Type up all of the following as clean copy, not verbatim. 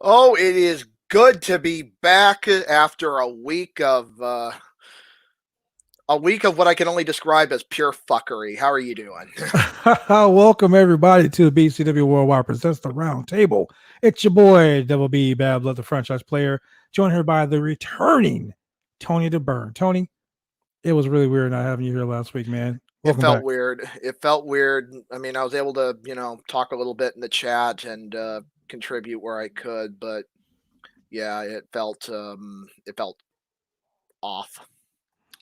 Oh, it is good to be back after a week of what I can only describe as pure fuckery. How are you doing? Welcome everybody to the BCW Worldwide presents the Roundtable. It's your boy Double B Bad Blood, the franchise player, joined here by the returning Tony DeBurn. Tony, it was really weird not having you here last week, man. It Welcome felt back. weird. It felt weird. I mean, I was able to, talk a little bit in the chat and contribute where I could, but yeah, it felt off.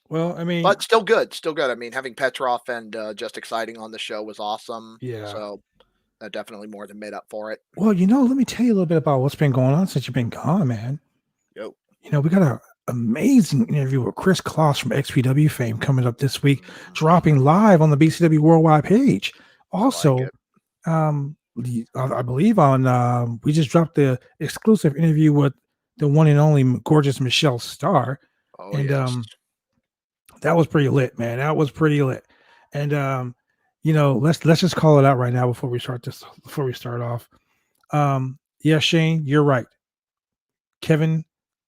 Well, I mean, But still good, still good. I mean, having Petrov and Just Exciting on the show was awesome. yeah. So that definitely more than made up for it. Well, let me tell you a little bit about what's been going on since you've been gone, man. Yo. We got an amazing interview with Chris Kloss from XPW fame coming up this week, dropping live on the BCW Worldwide page. I like Also, it. I believe on we just dropped the exclusive interview with the one and only gorgeous Michelle Starr, Oh and yes. that was pretty lit, man. That was pretty lit. And let's just call it out right now before we start off. Yeah, Shane, you're right. Kevin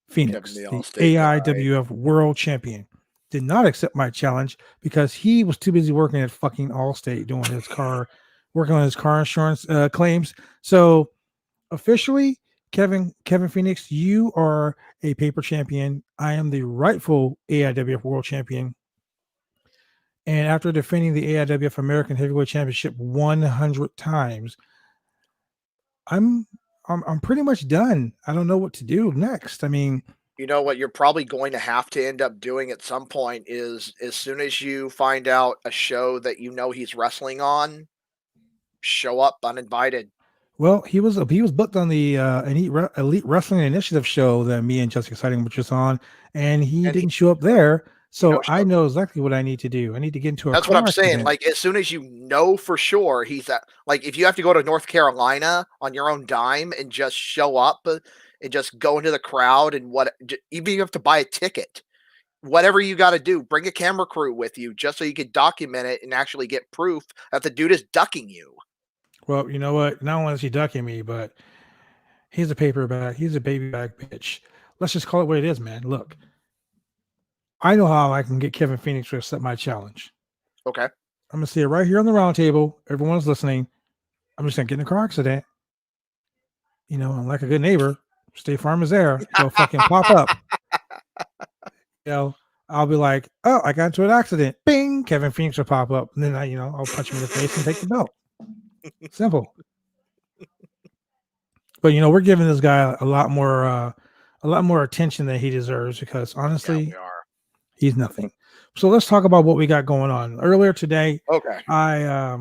Phoenix, Kevin the the Allstate guy. AIWF World Champion, did not accept my challenge because he was too busy working at fucking Allstate doing his car, working on his car insurance claims. So officially, Kevin Phoenix, you are a paper champion. I am the rightful AIWF World Champion. And after defending the AIWF American Heavyweight Championship 100 times, I'm pretty much done. I don't know what to do next. I mean, You know what you're probably going to have to end up doing at some point is as soon as you find out a show that you know he's wrestling on, show up uninvited. well, he was booked on the Elite Wrestling Initiative show that me and Jessica Sighting were just on, and he And didn't show up there. he no So I showed. know exactly what I need to do. I need to get into a That's what I'm car saying. accident. Like as soon as you know for sure he's at, like if you have to go to North Carolina on your own dime and just show up and just go into the crowd and even if you have to buy a ticket, whatever you got to do, bring a camera crew with you just so you can document it and actually get proof that the dude is ducking you. Well, you know what? Not only is he ducking me, but he's a paper bag. He's a baby bag bitch. Let's just call it what it is, man. Look, I know how I can get Kevin Phoenix to accept my challenge. Okay. I'm gonna see it right here on the round table. Everyone's listening. I'm just gonna get in a car accident. And like a good neighbor, State Farm is there. He'll fucking pop up. I'll be like, oh, I got into an accident. Bing, Kevin Phoenix will pop up. And then I'll punch him in the face and take the belt. Simple. But we're giving this guy a lot more attention than he deserves because Yeah, we honestly, are. he's nothing. So let's talk about what we got going on. Earlier today, Okay. I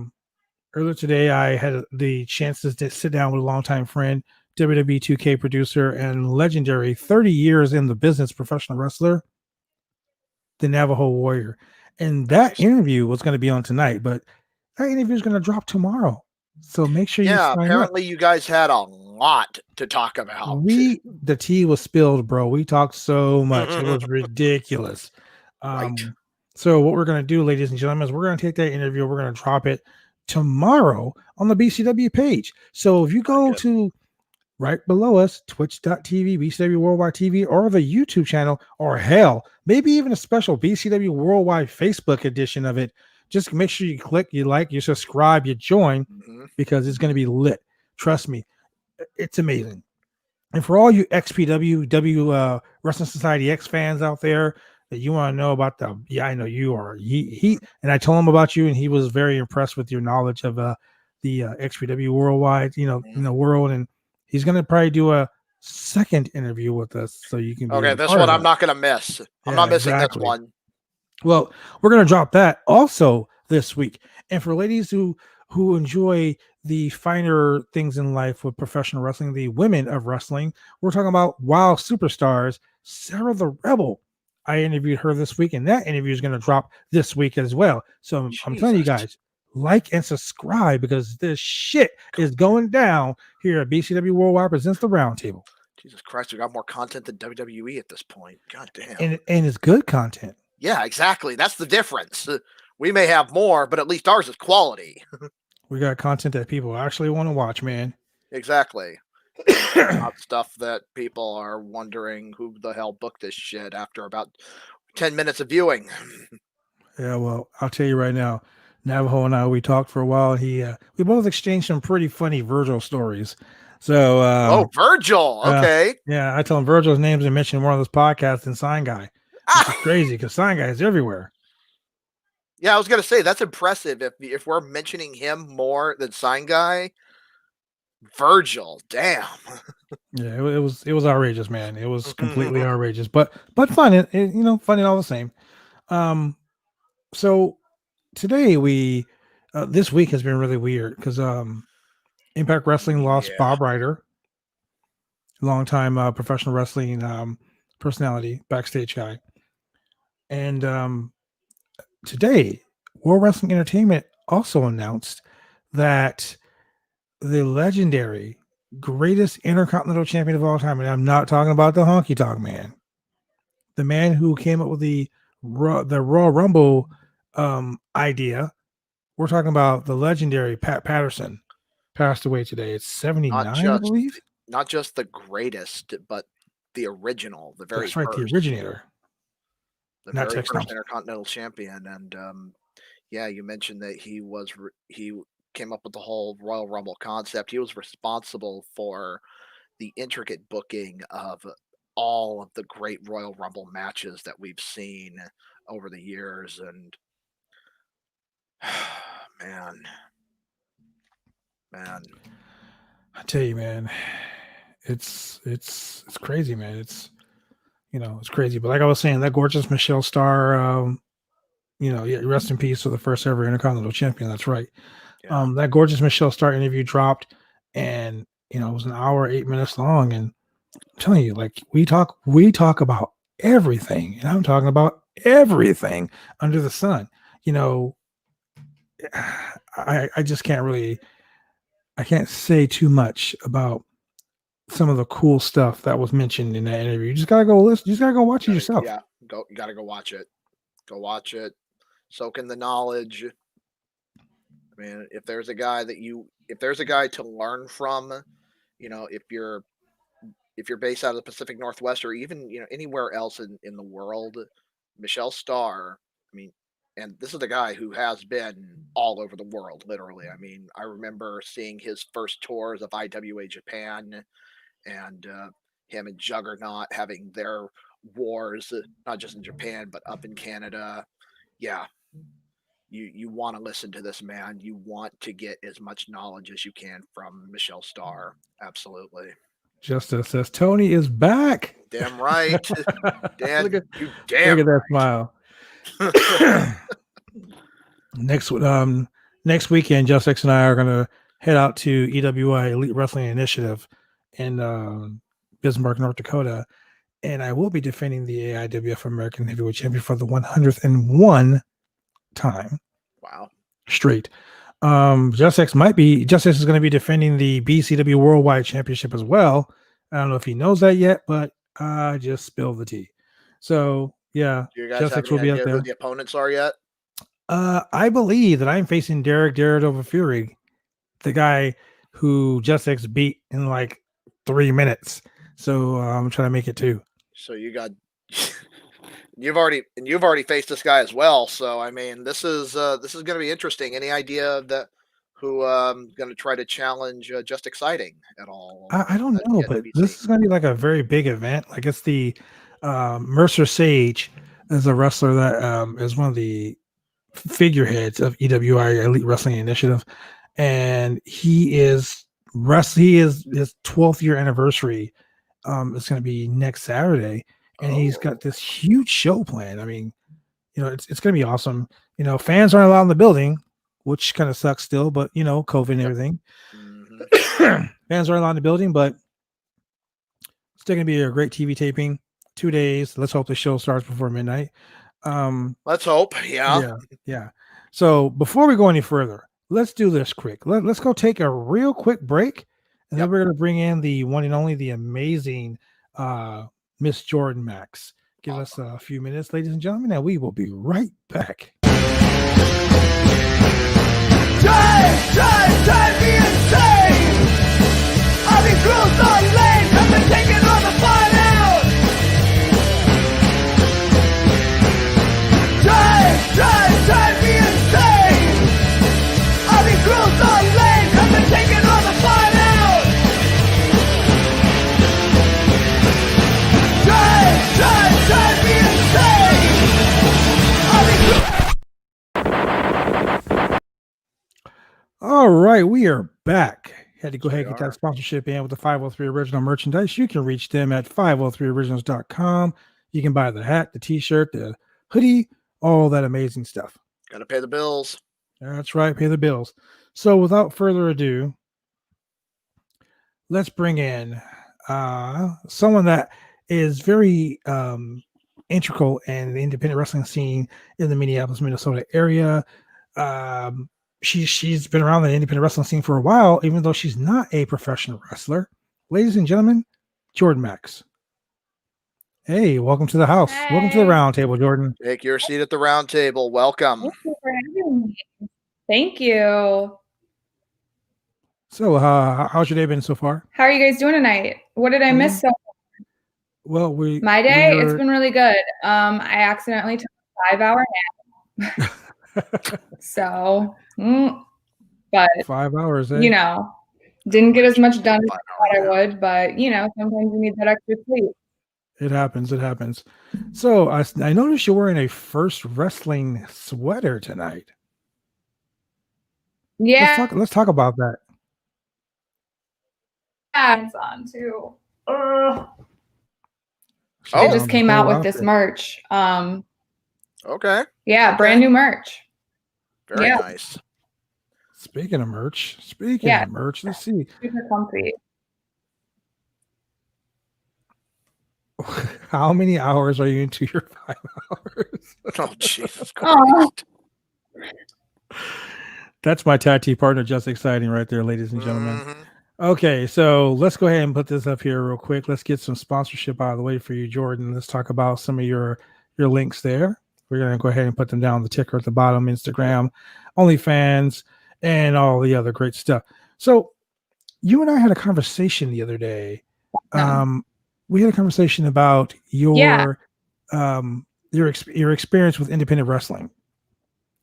had the chances to sit down with a longtime friend, WWE 2K producer and legendary 30 years in the business professional wrestler, the Navajo Warrior. And that Nice. interview was going to be on tonight, but that interview is going to drop tomorrow. So make sure you Yeah, sign up. apparently you guys had a lot to talk about. The tea was spilled, bro. We talked so much. It was ridiculous. Right. So what we're going to do, ladies and gentlemen, is we're going to take that interview. We're going to drop it tomorrow on the BCW page. So if you go to right below us, twitch.tv, BCW Worldwide TV, or the YouTube channel, or hell, maybe even a special BCW Worldwide Facebook edition of it, just make sure you click, you like, you subscribe, you join, because it's going to be lit. Trust me, it's amazing. And for all you XPW, Wrestling Society X fans out there that you want to know about I know you are. And I told him about you, and he was very impressed with your knowledge of the XPW Worldwide, world, and he's going to probably do a second interview with us so you can be Okay, a this part one of I'm it. not going to miss. I'm not missing this one. Well, we're going to drop that also this week. And for ladies who enjoy the finer things in life with professional wrestling, the women of wrestling, we're talking about wild superstars, Sarah the Rebel. I interviewed her this week, and that interview is going to drop this week as well. So I'm telling you guys, like and subscribe because this shit is going down here at BCW Worldwide presents the Roundtable. Jesus Christ, we got more content than WWE at this point. God damn. And it's good content. Yeah, exactly. That's the difference. We may have more, but at least ours is quality. We got content that people actually want to watch, man. Exactly. Not stuff that people are wondering who the hell booked this shit after about 10 minutes of viewing. Yeah, well, I'll tell you right now, Navajo and I, we talked for a while. We both exchanged some pretty funny Virgil stories. So, Virgil. Okay. yeah, I tell him Virgil's name's been mentioned in one of those podcasts and Sign Guy, which is crazy because Sign Guy is everywhere. Yeah, I was gonna say that's impressive. If we're mentioning him more than Sign Guy, Virgil, damn. Yeah, it was outrageous, man. It was completely outrageous, but fun. It funny all the same. So today this week has been really weird because Impact Wrestling lost Bob Ryder, longtime professional wrestling personality, backstage guy, and today World Wrestling Entertainment also announced that the legendary greatest intercontinental champion of all time, and I'm not talking about the honky tonk man, the man who came up with the Royal Rumble idea. We're talking about the legendary Pat Patterson, passed away today. It's 79, I believe. Not just the greatest, but the original, the very That's right, first, the originator, the very first Intercontinental Champion. And yeah, you mentioned that he came up with the whole Royal Rumble concept. He was responsible for the intricate booking of all of the great Royal Rumble matches that we've seen over the years. And man, I tell you, man, it's crazy, man. It's crazy. But like I was saying, that gorgeous Michelle Starr, rest in peace for the first ever Intercontinental Champion. That's right. Yeah. That gorgeous Michelle Starr interview dropped, and it was an hour, 8 minutes long. And I'm telling you, like we talk about everything, and I'm talking about everything under the sun. I just I can't say too much about some of the cool stuff that was mentioned in that interview. You just gotta go listen. You just gotta go watch it yourself. Yeah, you gotta go watch it. Go watch it. Soak in the knowledge. I mean, if there's a guy to learn from, if you're based out of the Pacific Northwest or even anywhere else in the world, Michelle Starr. I mean, and this is the guy who has been all over the world, literally. I mean, I remember seeing his first tours of IWA Japan, and him and Juggernaut having their wars, not just in Japan but up in Canada. Yeah. You want to listen to this man. You want to get as much knowledge as you can from Michelle Starr. Absolutely. Justice says Tony is back. Damn right. Dan, look at that smile. Next weekend, Justice and I are gonna head out to EWI Elite Wrestling Initiative in Bismarck, North Dakota, and I will be defending the AIWF American Heavyweight Champion for the 101 time. Wow. Straight. Justice is going to be defending the BCW Worldwide Championship as well. I don't know if he knows that yet, but I just spilled the tea. So yeah, do you guys Justice have any idea who the opponents are yet? I believe that I'm facing Derek Daredevil Fury, the guy who Justice beat in like 3 minutes. So I'm trying to make it 2. So you've already faced this guy as well. So I mean, this is going to be interesting. Any idea that who going to try to challenge Just Exciting at all? I don't know, but this is going to be like a very big event. Like it's the Mercer Sage is a wrestler that is one of the figureheads of EWI Elite Wrestling Initiative, and his 12th year anniversary is going to be next Saturday. And he's got this huge show planned. I mean, it's going to be awesome. Fans aren't allowed in the building, which kind of sucks still, but COVID and everything. Mm-hmm. Fans aren't allowed in the building, but it's still going to be a great TV taping. 2 days. Let's hope the show starts before midnight. Let's hope. Yeah. So before we go any further, let's do this quick. Let's go take a real quick break, and then we're going to bring in the one and only, the amazing Miss Jordan Max. Give us a few minutes, ladies and gentlemen, and we will be right back. Drive me insane! I'll be close right, we are back. Had to go Yes, ahead we and get are. that sponsorship in with the 503 Original merchandise. You can reach them at 503originals.com. You can buy the hat, the t-shirt, the hoodie, all that amazing stuff. Gotta pay the bills. That's right, pay the bills. So without further ado, let's bring in someone that is very integral in the independent wrestling scene in the Minneapolis, Minnesota area. She's been around the independent wrestling scene for a while, even though she's not a professional wrestler. Ladies and gentlemen, Jordan Max. Hey, welcome to the house. Welcome to the Hey. round table, Jordan. Take your seat at the round table. Welcome. Thank you for having me. Thank you. So, how's your day been so far? How are you guys doing tonight? What did I miss? Well, My day, it's been really good. I accidentally took a 5-hour nap. So, but 5 hours, you know, didn't get as much done as I thought I would, but you know, sometimes you need that extra sleep. It happens. It happens. So I noticed you're wearing a First Wrestling sweater tonight. Yeah. Let's talk about that. Yeah, it's on too. I just came out with this merch. Okay. Yeah, brand new merch. Very nice. Speaking of merch, let's see. Super comfy. How many hours are you into your 5 hours? Oh, Jesus Christ. That's my tag team partner, Just Exciting, right there, ladies and gentlemen. Okay, so let's go ahead and put this up here real quick. Let's get some sponsorship out of the way for you, Jordan. Let's talk about some of your links there. We're going to go ahead and put them down the ticker at the bottom, Instagram, OnlyFans, and all the other great stuff. So you and I had a conversation the other day. We had a conversation about your experience with independent wrestling.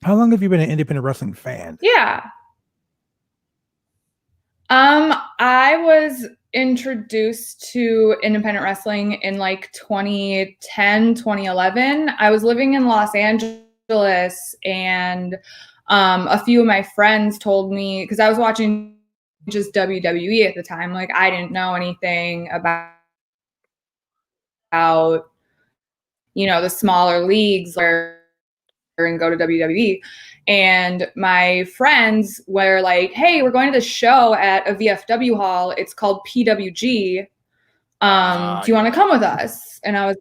How long have you been an independent wrestling fan? Yeah. I was introduced to independent wrestling in like 2010, 2011. I was living in Los Angeles, and a few of my friends told me, because I was watching just WWE at the time, like I didn't know anything about you know, the smaller leagues and go to WWE. And my friends were like, hey, we're going to the show at a VFW hall. It's called PWG. Do you want to come with us? And I was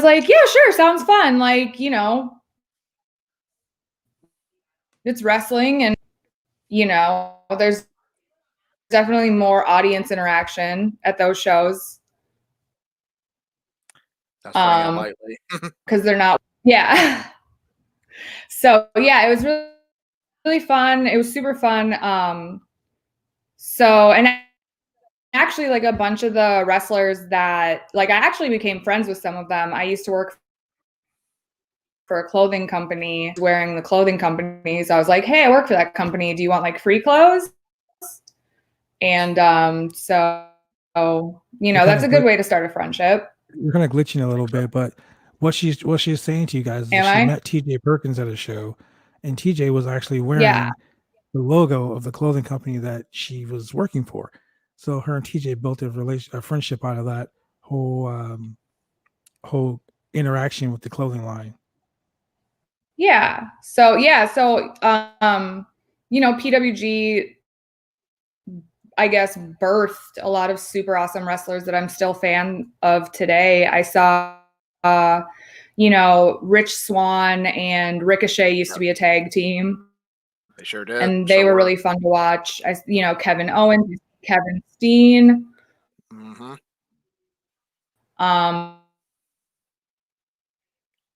like, yeah, sure. Sounds fun. Like, you know, it's wrestling, and, you know, there's definitely more audience interaction at those shows. That's lightly. Because they're not, So yeah, it was really, really fun. It was super fun. And actually, like a bunch of the wrestlers that, like, I actually became friends with some of them. I used to work for a clothing company, wearing the clothing company. So I was like, hey, I work for that company. Do you want like free clothes? And so, you know, that's a good way to start a friendship. You're kind of glitching a little bit, but what she's saying to you guys is she met TJ Perkins at a show, and TJ was actually wearing the logo of the clothing company that she was working for. So her and TJ built a friendship out of that whole interaction with the clothing line. Yeah. So you know, PWG, I guess, birthed a lot of super awesome wrestlers that I'm still a fan of today. I saw you know, Rich Swann and Ricochet used to be a tag team. They sure did. And they were really fun to watch. You know, Kevin Owens, Kevin Steen.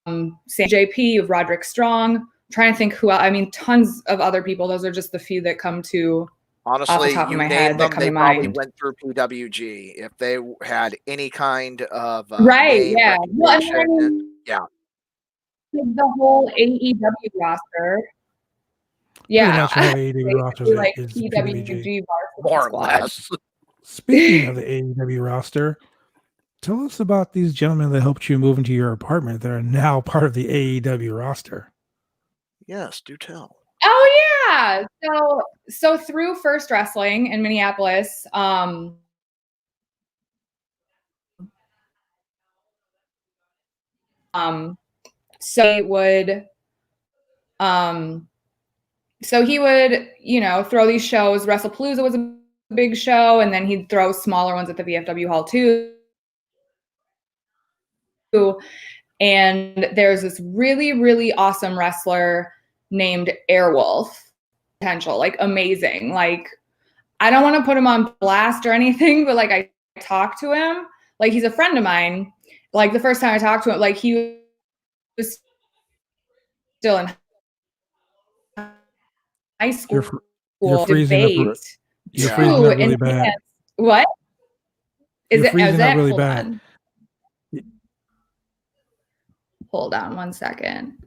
JP of Roderick Strong. I'm trying to think who else. I mean, tons of other people. Those are just the few that come to honestly, off the top of my head that come they to probably mind. went through PWG if they had any kind of name well, the whole AEW roster. Pretty much all AEW rosters like is PWG more or less. Speaking of the AEW roster, tell us about these gentlemen that helped you move into your apartment that are now part of the AEW roster. Yes, do tell. Oh yeah. So through First Wrestling in Minneapolis, so he would throw these shows. WrestlePalooza was a big show, and then he'd throw smaller ones at the VFW Hall too. And there's this really, really awesome wrestler named Airwolf. Potential, like amazing. Like, I don't want to put him on blast or anything, but like I talked to him. Like, he's a friend of mine. Like, the first time I talked to him, like he was still in high school. You're freezing up. You're freezing up really bad. What? You're freezing up really bad. On. Hold on 1 second.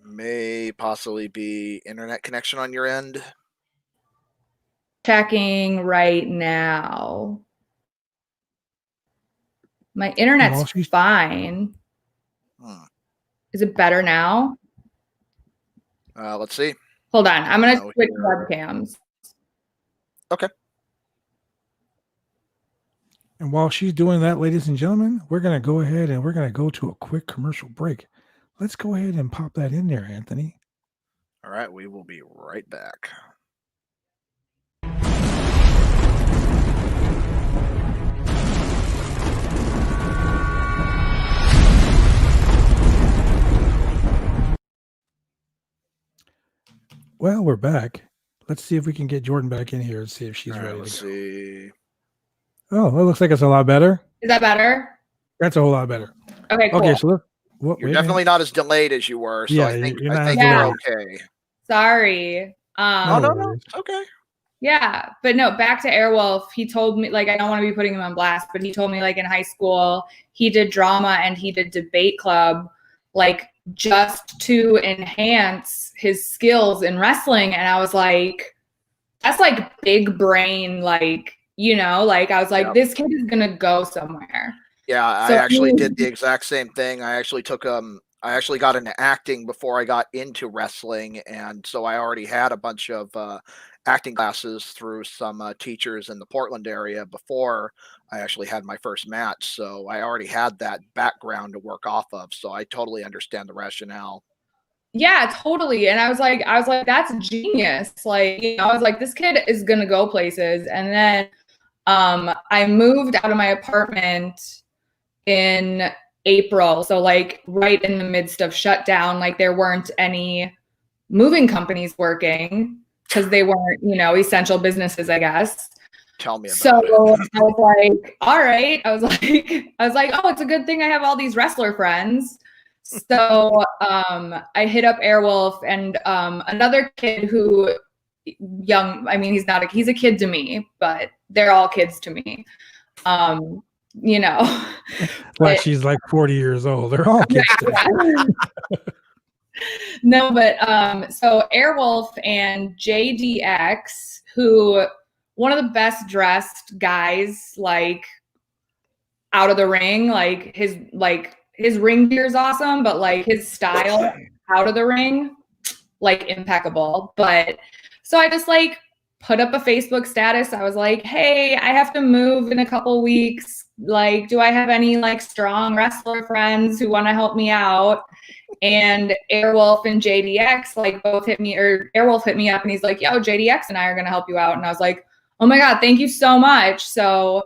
May possibly be internet connection on your end. Checking right now. My internet's fine. Is it better now? Let's see. Hold on. I'm going to switch webcams. Okay. And while she's doing that, ladies and gentlemen, we're going to go ahead and we're going to go to a quick commercial break. Let's go ahead and pop that in there, Anthony. All right. We will be right back. Well, we're back. Let's see if we can get Jordan back in here and see if she's ready to go. See. Oh, it looks like it's a lot better. Is that better? That's a whole lot better. Okay, cool. Okay, so you're definitely not as delayed as you were. So yeah, I think you're okay. Sorry. No, it's okay. Yeah, but no, back to Airwolf. He told me, like, I don't want to be putting him on blast, but he told me, like, in high school, he did drama and he did debate club, like, just to enhance his skills in wrestling. And I was like, that's like big brain, like, like I was like, this kid is going to go somewhere. Yeah, so I actually did the exact same thing. I actually took I actually got into acting before I got into wrestling, and so I already had a bunch of acting classes through some teachers in the Portland area before I actually had my first match. So I already had that background to work off of. So I totally understand the rationale. Yeah, totally. And I was like, that's genius. Like, I was like, this kid is gonna go places. And then I moved out of my apartment in April. So like right in the midst of shutdown, like there weren't any moving companies working because they weren't, essential businesses, I guess. Tell me about it. I was like, all right. I was like, oh, it's a good thing I have all these wrestler friends. So I hit up Airwolf and another kid who he's a kid to me, but they're all kids to me. Like she's like 40 years old. They're all kids. Yeah. No, but so Airwolf and JDX, who one of the best dressed guys, like out of the ring, like his ring gear is awesome, but like his style out of the ring, like impeccable. But so I just like put up a Facebook status. I was like, hey, I have to move in a couple weeks. Like, do I have any like strong wrestler friends who want to help me out? And Airwolf and JDX like both hit me, or Airwolf hit me up and he's like, yo, JDX and I are going to help you out. And I was like, oh my God, thank you so much. So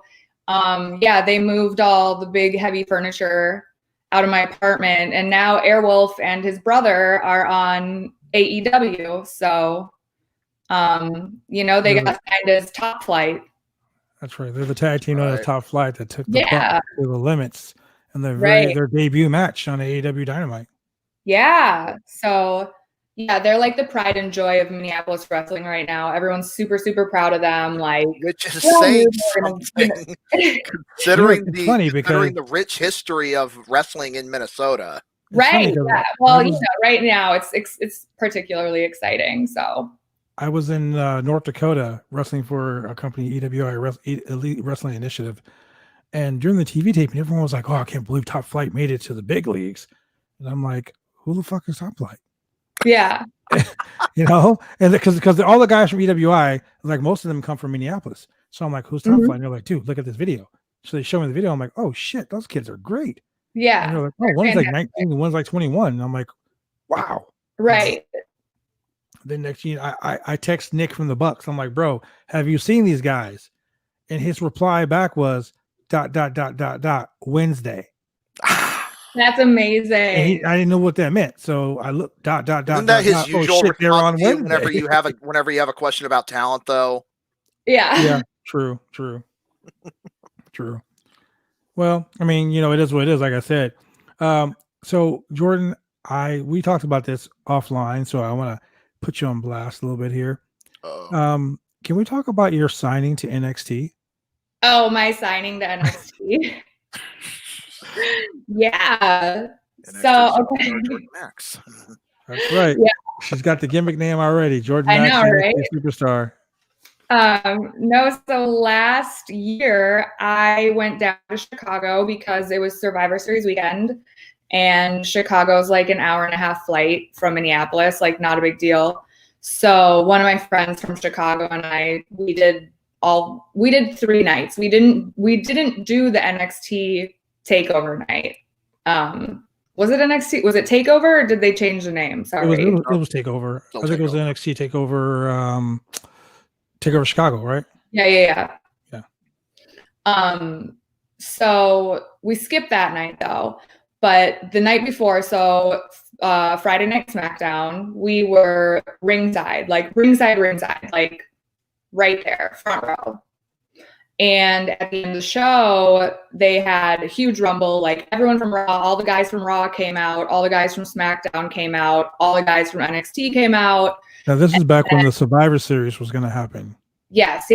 they moved all the big heavy furniture out of my apartment. And now Airwolf and his brother are on AEW. So, they got signed as Top Flight. That's right. They're the tag team on the Top Flight that took the puck to the limits and their debut match on AEW Dynamite. Yeah. So, they're like the pride and joy of Minneapolis wrestling right now. Everyone's super, super proud of them. Like, which is saying something considering the rich history of wrestling in Minnesota. Right. Yeah. Well, right now it's particularly exciting. So I was in North Dakota wrestling for a company, EWI Elite Wrestling Initiative. And during the TV taping, everyone was like, oh, I can't believe Top Flight made it to the big leagues. And I'm like, who the fuck is Top Flight? Yeah. You know, and because all the guys from EWI, like most of them come from Minneapolis. So I'm like, who's Top Flight? And they're like, dude, look at this video. So they show me the video. I'm like, oh shit, those kids are great. Yeah. And they're like, oh, one's like 19, one's like 21. And I'm like, wow. Right. Then next thing I text Nick from the Bucks. I'm like, bro, have you seen these guys? And his reply back was ... Wednesday. That's amazing. And I didn't know what that meant. So I looked ... Isn't that his usual oh shit, they're on response to you Wednesday. whenever you have a question about talent though? Yeah. Yeah, true. Well, I mean, you know, it is what it is, like I said. So Jordan, we talked about this offline, so I want to put you on blast a little bit here. Can we talk about your signing to NXT? Oh, my signing to NXT. Yeah. NXT So okay. Jordan Max. That's right. Yeah. She's got the gimmick name already. Jordan I Max, know, right? superstar. No, so last year I went down to Chicago because it was Survivor Series weekend, and Chicago's like an hour and a half flight from Minneapolis, like not a big deal. So one of my friends from Chicago and we did 3 nights. We didn't do the NXT takeover night. Was it NXT? Was it takeover or did they change the name? Sorry. It was takeover. I think it was NXT takeover. Takeover Chicago, right? Yeah. So we skipped that night though, but the night before, so Friday Night SmackDown, we were ringside, like right there, front row. And at the end of the show, they had a huge rumble. Like everyone from Raw, all the guys from Raw came out, all the guys from SmackDown came out, all the guys from NXT came out. Now this is back when the Survivor Series was going to happen. Yes.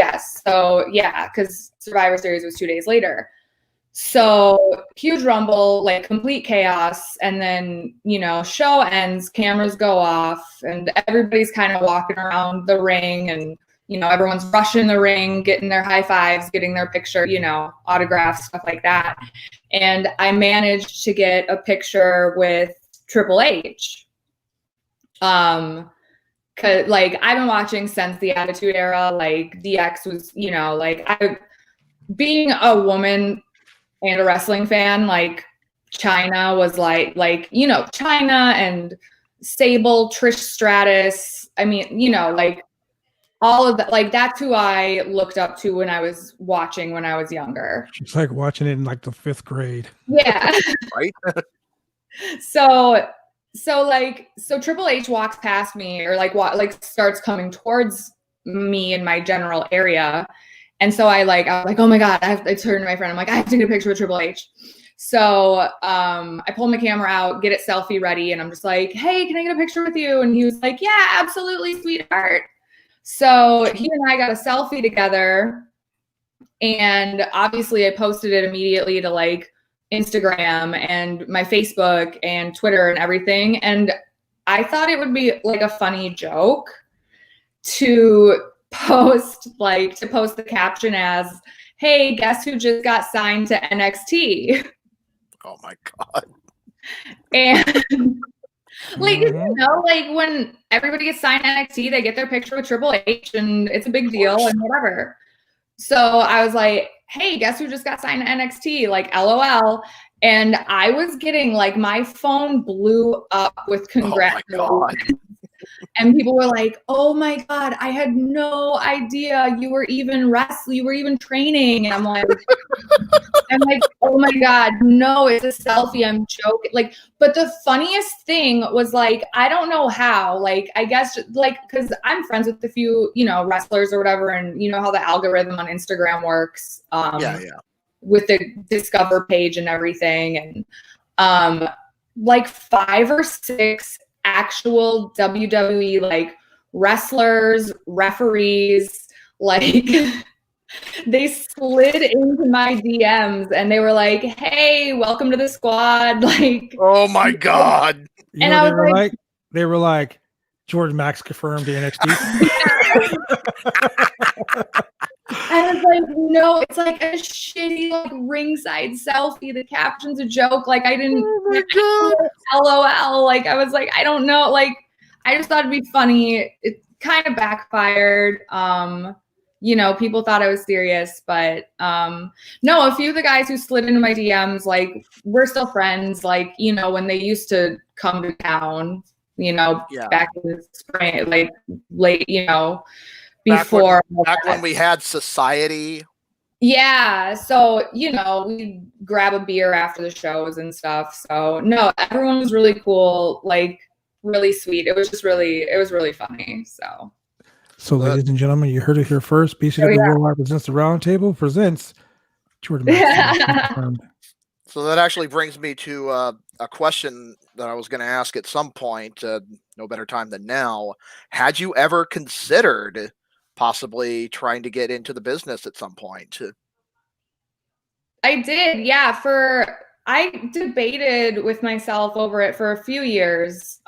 So yeah, because Survivor Series was 2 days later. So huge rumble, like complete chaos. And then, you know, show ends, cameras go off, and everybody's kind of walking around the ring, and you know, everyone's rushing the ring, getting their high fives, getting their picture, you know, autographs, stuff like that. And I managed to get a picture with Triple H. Cause like I've been watching since the Attitude Era, like DX was, you know, like being a woman and a wrestling fan, like China was like, you know, China and Sable, Trish Stratus. I mean, you know, like all of that, like that's who I looked up to when I was watching when I was younger. She's like watching it in like the 5th grade. Yeah. Right. So Triple H walks past me, or like starts coming towards me in my general area. And so I was like, oh my God, I turned to my friend. I'm like, I have to get a picture with Triple H. So I pulled my camera out, get it selfie ready. And I'm just like, hey, can I get a picture with you? And he was like, yeah, absolutely, sweetheart. So he and I got a selfie together, and obviously I posted it immediately to like Instagram and my Facebook and Twitter and everything. And I thought it would be like a funny joke to post the caption as, hey, guess who just got signed to NXT? Oh my God. And like, you know, like when everybody gets signed to NXT, they get their picture with Triple H, and it's a big deal and whatever. So I was like, hey, guess who just got signed to NXT? Like, LOL. And I was getting like, my phone blew up with congratulations. Oh my God. And people were like, oh my God, I had no idea you were even training. And I'm like, oh my God, no, it's a selfie. I'm joking. Like, but the funniest thing was like, I don't know how, like, I guess like, cause I'm friends with a few, you know, wrestlers or whatever. And you know how the algorithm on Instagram works. With the Discover page and everything. And like 5 or 6 actual WWE like wrestlers, referees, like they slid into my DMs and they were like, hey, welcome to the squad. Like, oh my God. You know, I was they were like, George Max confirmed to NXT. I was like, no, it's like a shitty like ringside selfie. The caption's a joke. Like I didn't LOL. Like I was like, I don't know. Like I just thought it'd be funny. It kind of backfired. People thought I was serious, but no, a few of the guys who slid into my DMs, like we're still friends. Like, when they used to come to town, back in the spring, like late, before back when we had society. Yeah. So, we grab a beer after the shows and stuff. So no, everyone was really cool, like really sweet. It was really funny. So ladies and gentlemen, you heard it here first. BCW Worldwide presents the Roundtable presents Jordan Maxson. So that actually brings me to a question that I was going to ask at some point, no better time than now. Had you ever considered possibly trying to get into the business at some point? I did, yeah. I debated with myself over it for a few years.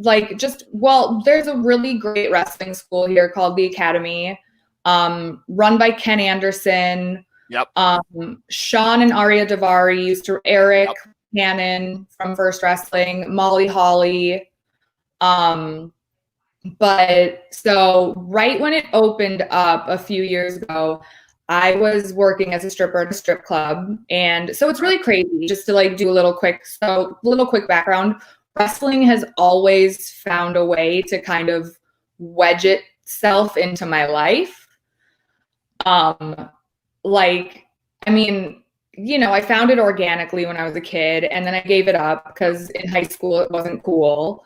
There's a really great wrestling school here called the Academy, run by Ken Anderson. Yep. Sean and Arya Davari Eric Hannon from First Wrestling, Molly Holly. But so right when it opened up a few years ago, I was working as a stripper at a strip club. And so it's really crazy just to like do a little quick background. Wrestling has always found a way to kind of wedge itself into my life. I found it organically when I was a kid, and then I gave it up because in high school it wasn't cool.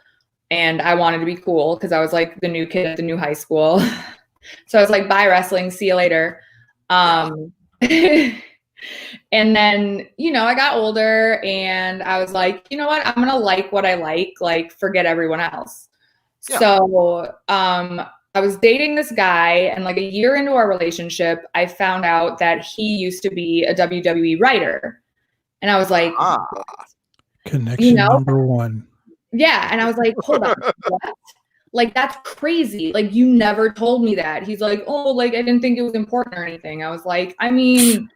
And I wanted to be cool because I was like the new kid at the new high school. So I was like, bye wrestling, see you later. And then, I got older and I was like, you know what? I'm going to like what I like forget everyone else. Yeah. So I was dating this guy, and like a year into our relationship, I found out that he used to be a WWE writer. And I was like, connection number one. Yeah. And I was like, hold on, what? Like, that's crazy. Like, you never told me that. He's like, oh, like, I didn't think it was important or anything. I was like, I mean,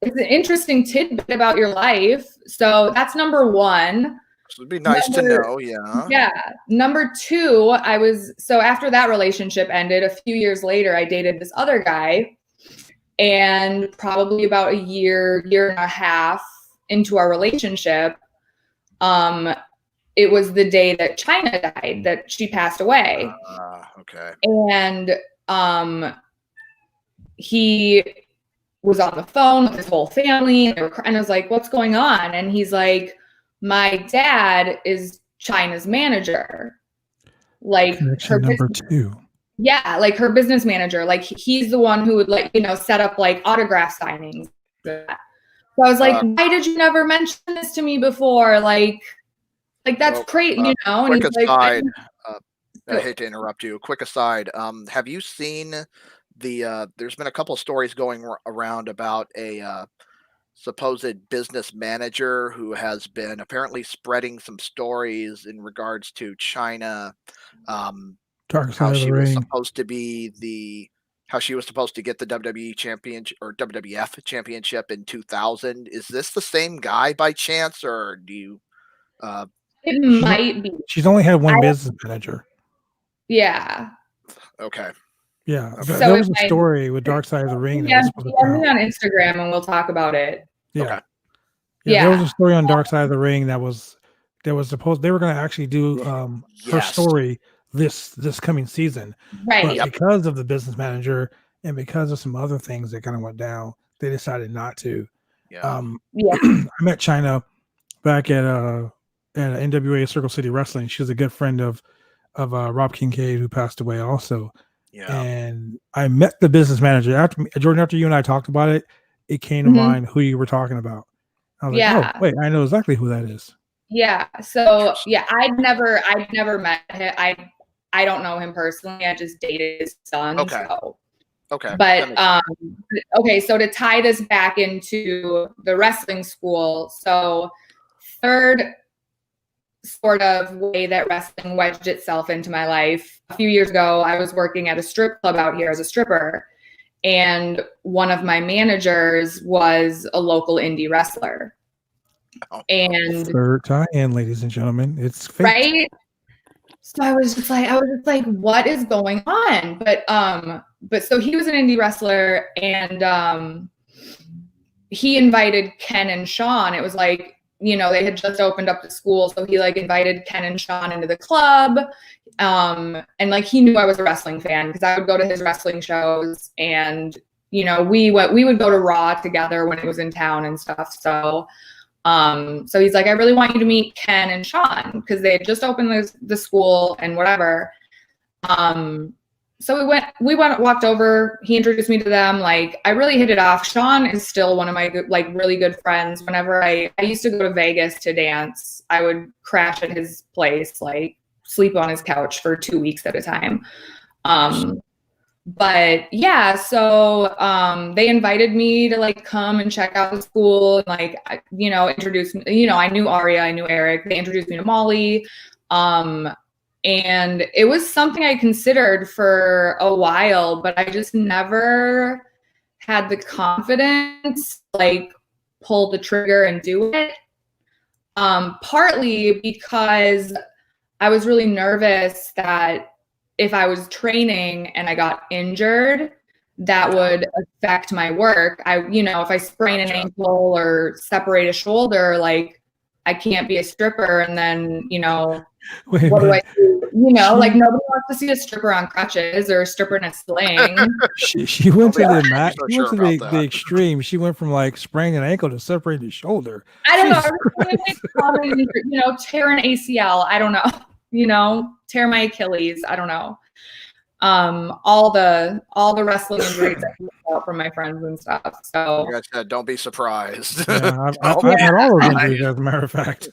it's an interesting tidbit about your life. So that's number one. So it'd be nice to know. Yeah. Yeah. Number two, after that relationship ended, a few years later, I dated this other guy. And probably about a year and a half into our relationship, it was the day that China died, that she passed away. Okay. And he was on the phone with his whole family, and I was like, what's going on? And he's like, my dad is China's manager. Like connection number two. Yeah, like her business manager. Like he's the one who would set up like autograph signings. So I was like, why did you never mention this to me before? Like that's crazy, And quick he's aside, I hate to interrupt you. Quick aside, have you seen there's been a couple of stories going around about a supposed business manager who has been apparently spreading some stories in regards to China, how she was supposed to be how she was supposed to get the WWE championship or WWF championship in 2000. Is this the same guy by chance, or do you? It might be. She's only had one business manager. Yeah. Okay. Yeah. There was a story with Dark Side of the Ring. Yeah, me on Instagram and we'll talk about it. Yeah. Okay. Yeah. There was a story on Dark Side of the Ring that was supposed they were going to actually do her story this coming season. Right. But because of the business manager and because of some other things that kind of went down, they decided not to. Yeah. I met China back at NWA Circle City Wrestling. She was a good friend of Rob Kincaid, who passed away also. Yeah. And I met the business manager after you and I talked about it. It came to mind who you were talking about. I was like, oh wait, I know exactly who that is. Yeah. So I'd never met him. I don't know him personally. I just dated his son. Okay. So. Okay. But okay, so to tie this back into the wrestling school, so third sort of way that wrestling wedged itself into my life. A few years ago, I was working at a strip club out here as a stripper, and one of my managers was a local indie wrestler. And third tie-in, ladies and gentlemen, it's fate. Right. So I was just like, what is going on? But so he was an indie wrestler, and he invited Ken and Sean. It was like, you know, they had just opened up the school, so he like invited Ken and Sean into the club. And like he knew I was a wrestling fan because I would go to his wrestling shows, and you know, we would go to Raw together when it was in town and stuff. So so he's like, I really want you to meet Ken and Sean because they had just opened the school and whatever. So we walked over. He introduced me to them. Like, I really hit it off. Sean is still one of my really good friends. Whenever I used to go to Vegas to dance, I would crash at his place, like sleep on his couch for 2 weeks at a time. But yeah, so they invited me to like come and check out the school and like, you know, introduce me. You know, I knew Aria, I knew Eric. They introduced me to Molly. And it was something I considered for a while, but I just never had the confidence like pull the trigger and do it. Partly because I was really nervous that if I was training and I got injured, that would affect my work. If I sprain an ankle or separate a shoulder, like I can't be a stripper. And then, you know, what do I do? You know, like nobody wants to see a stripper on crutches or a stripper in a sling. She went to the extreme. She went from like spraining an ankle to separating the shoulder. I don't know. You know, tear an ACL. I don't know. You know, tear my Achilles. I don't know. All the wrestling injuries I hear about from my friends and stuff. So like I said, don't be surprised. Yeah, I've had all those injuries, as a matter of fact.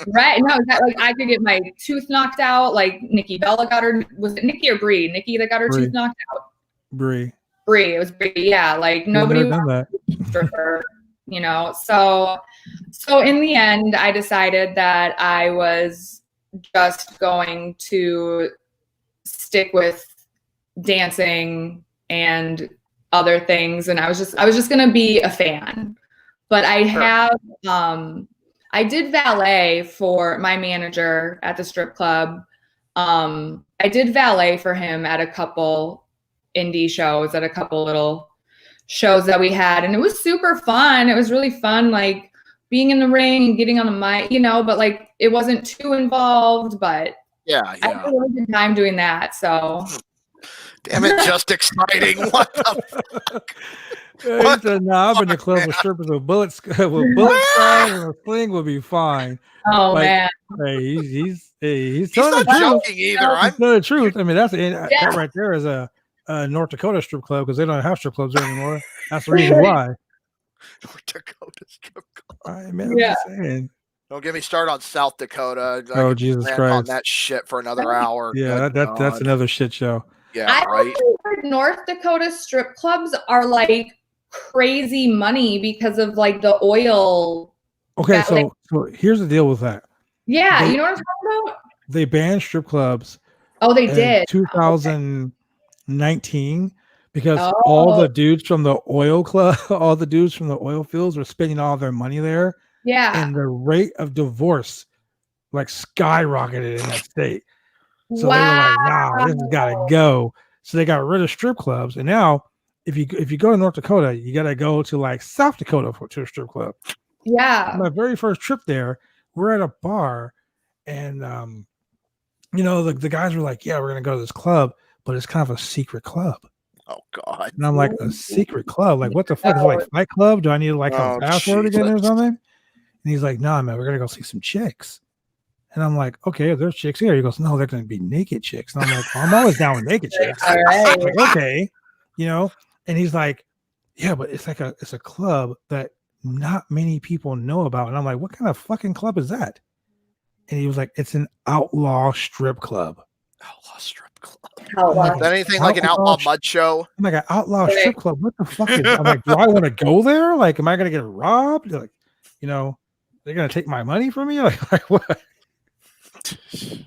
Right? No, like I could get my tooth knocked out. Like Nikki Bella got her. Was it Nikki or Brie? Nikki that got her tooth knocked out. Brie. It was Brie. Yeah, like nobody done that. Stripper, you know. So in the end, I decided that I was just going to stick with dancing and other things, and I was just gonna be a fan. But I did valet for my manager at the strip club. I did valet for him at a couple indie shows, at a couple little shows that we had, and it was super fun. It was really fun, like being in the ring and getting on the mic, you know, but like it wasn't too involved, but yeah. I had a really good time doing that. So damn it, just exciting. What the fuck? He said, "No, I'm in the club with strippers with bullets and a sling will be fine." Oh like, man, hey, he's telling not the truth. Joking either. I'm telling the truth. I mean, that right there is a North Dakota strip club because they don't have strip clubs there anymore. That's the reason why. North Dakota strip club. I mean, I'm just saying. Don't get me started on South Dakota. Oh, Jesus Christ. On that shit for another hour. Yeah, that's another shit show. Yeah, I heard North Dakota strip clubs are like crazy money because of like the oil. Okay, so here's the deal with that. Yeah, you know what I'm talking about? They banned strip clubs. Oh, they did. 2019 because all the dudes from the oil club, all the dudes from the oil fields were spending all their money there. Yeah. And the rate of divorce like skyrocketed in that state. So they were like, nah, this has got to go. So they got rid of strip clubs. And now if you go to North Dakota, you got to go to like South Dakota to a strip club. Yeah. My very first trip there, we're at a bar and, you know, the guys were like, yeah, we're going to go to this club, but it's kind of a secret club. Oh, God. And I'm like, a secret club? Like, what the fuck? Is it like Fight Club? Do I need like a password again or something? And he's like, nah, man, we're going to go see some chicks. And I'm like, okay, there's chicks here. He goes, no, they're going to be naked chicks. And I'm like, well, I'm always down with naked chicks. All right. Like, okay, you know. And he's like, yeah, but it's a club that not many people know about. And I'm like, what kind of fucking club is that? And he was like, it's an outlaw strip club. Outlaw strip club. Outlaw. Is that anything like an outlaw mud show? I'm like, an outlaw strip club. What the fuck is? I'm like, do I want to go there? Like, am I going to get robbed? Like, you know, they're going to take my money from me? Like what? Just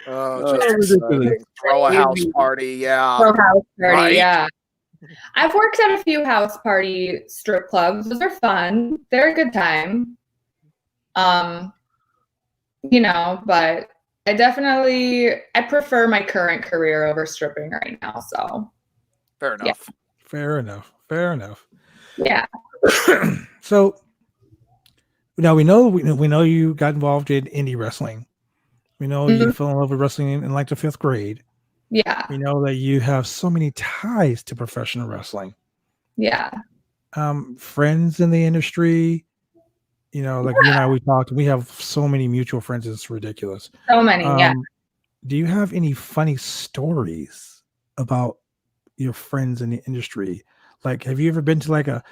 throw a house party, yeah. Throw a house party, yeah. I've worked at a few house party strip clubs. Those are fun. They're a good time. But I prefer my current career over stripping right now. So Fair enough. Yeah. Fair enough. Yeah. So now we know you got involved in indie wrestling. We know you fell in love with wrestling in like the 5th grade. Yeah. We know that you have so many ties to professional wrestling. Yeah. Friends in the industry, like you and I, we talked, we have so many mutual friends. It's ridiculous. So many. Yeah. Do you have any funny stories about your friends in the industry? Like, have you ever been to like a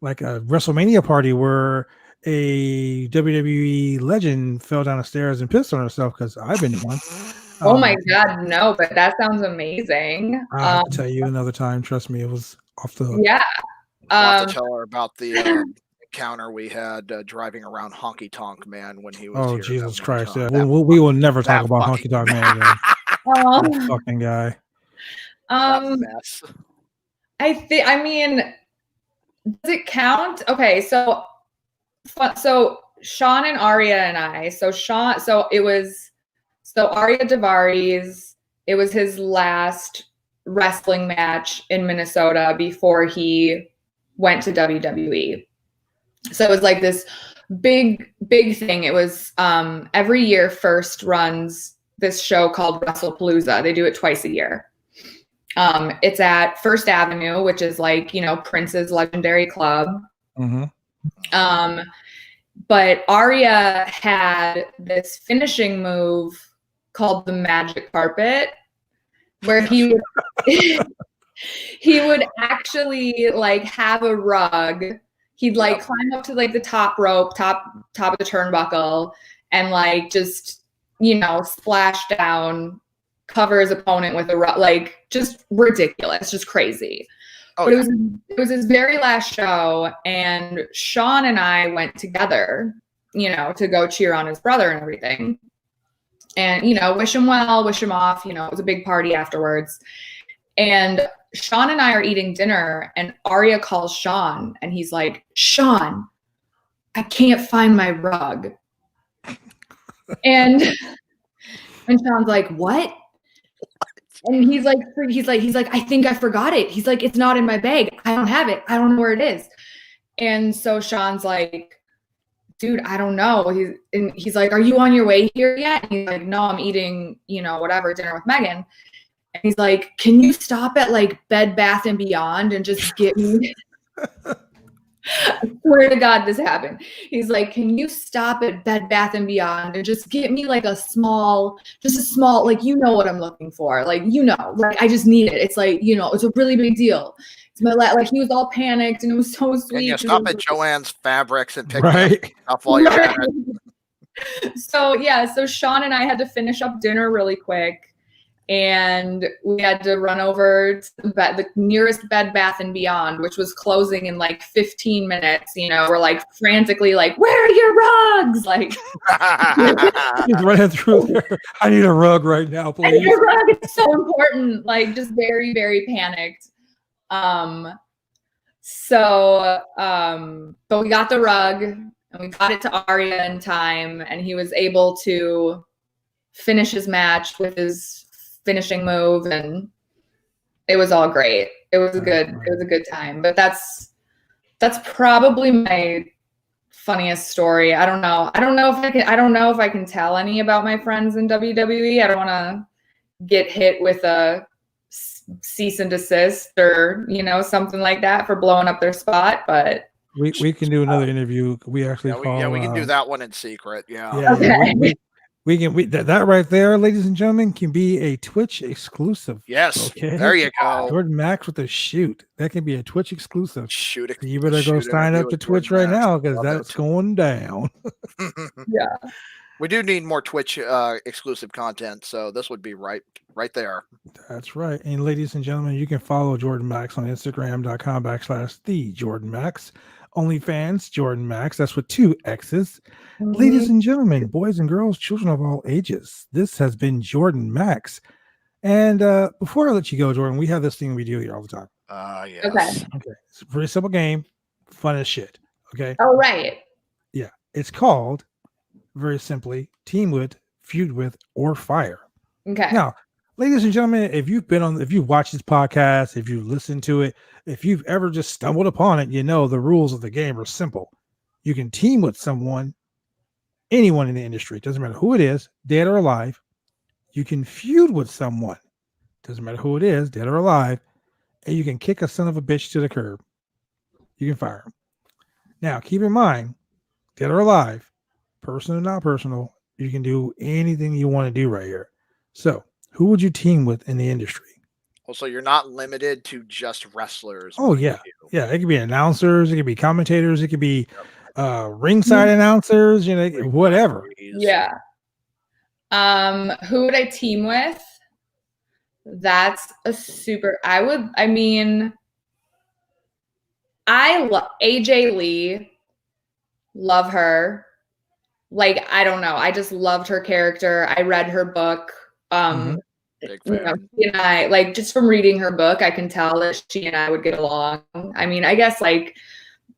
WrestleMania party where a WWE legend fell down the stairs and pissed on herself? Because I've been to one. Oh my God, no! But that sounds amazing. I'll tell you another time. Trust me, it was off the hook. Yeah. I'll have to tell her about the encounter we had driving around Honky Tonk Man when he was here. Oh, Jesus Christ! Yeah, we will never talk about Honky Tonk Man again. That fucking guy. Mess. I mean, does it count? Okay, so Sean and Arya and I. So Arya Daivari, it was his last wrestling match in Minnesota before he went to WWE. So it was like this big thing. It was every year First runs this show called WrestlePalooza. They do it twice a year. It's at First Avenue, which is like, Prince's legendary club. But Arya had this finishing move called the magic carpet, where he would actually like have a rug. He'd like climb up to like the top rope, top of the turnbuckle, and like just splash down, cover his opponent with a rug, like just ridiculous, just crazy. But it was his very last show, and Sean and I went together, to go cheer on his brother and everything. And, wish him well, wish him off. It was a big party afterwards. And Sean and I are eating dinner, and Arya calls Sean, and he's like, "Sean, I can't find my rug." And Sean's like, "What?" And he's like, "I think I forgot it." He's like, "It's not in my bag. I don't have it. I don't know where it is." And so Sean's like, "Dude, I don't know." He's like, "Are you on your way here yet?" And he's like, "No, I'm eating, whatever, dinner with Megan." And he's like, "Can you stop at like Bed Bath & Beyond and just get me?" I swear to God, this happened. He's like, "Can you stop at Bed Bath & Beyond and just get me like a small, like, what I'm looking for. Like, like I just need it. It's like, it's a really big deal. It's my like he was all panicked and it was so sweet. And you stop at Joann's Fabrics and pick up stuff while you're at it. So Sean and I had to finish up dinner really quick. And we had to run over to the nearest Bed Bath & Beyond, which was closing in like 15 minutes. We're like frantically like, "Where are your rugs?" Like, he's running through there. "I need a rug right now, please." "I need a rug. It's so important." Like, just very, very panicked. But we got the rug and we got it to Arya in time, and he was able to finish his match with his finishing move, and it was all great. It was a good time. But that's probably my funniest story. I don't know if I can tell any about my friends in WWE. I don't want to get hit with a cease and desist or something like that for blowing up their spot. But we can do another interview. We actually we can do that one in secret. Yeah. Okay. We can that right there, ladies and gentlemen, can be a Twitch exclusive. Yes. Okay. There you go. Jordan Max with a shoot. That can be a Twitch exclusive. Shoot it. You better go sign up to Twitch right now because that's going down. Yeah. We do need more Twitch exclusive content, so this would be right there. That's right. And ladies and gentlemen, you can follow Jordan Max on Instagram.com/TheJordanMax. OnlyFans, Jordan Max. That's with 2 X's. Mm-hmm. Ladies and gentlemen, boys and girls, children of all ages, this has been Jordan Max. And before I let you go, Jordan, we have this thing we do here all the time. Yes. Okay. It's a pretty simple game, fun as shit. Okay. Oh, right. Yeah. It's called, very simply, Team With, Feud With, or Fire. Okay. Now, ladies and gentlemen, if you've watched this podcast, if you listened to it, if you've ever just stumbled upon it, you know the rules of the game are simple. You can team with someone, anyone in the industry, it doesn't matter who it is, dead or alive. You can feud with someone, doesn't matter who it is, dead or alive, and you can kick a son of a bitch to the curb. You can fire him. Now, keep in mind, dead or alive, personal or not personal, you can do anything you want to do right here. So, who would you team with in the industry? Well, so you're not limited to just wrestlers. Oh, mind yeah. you. Yeah, it could be announcers, it could be commentators, it could be ringside announcers, whatever. Yeah. Who would I team with? That's a super. I love AJ Lee. Love her. Like, I don't know. I just loved her character. I read her book. Big fan. She and I, like, just from reading her book, I can tell that she and I would get along. I mean, I guess like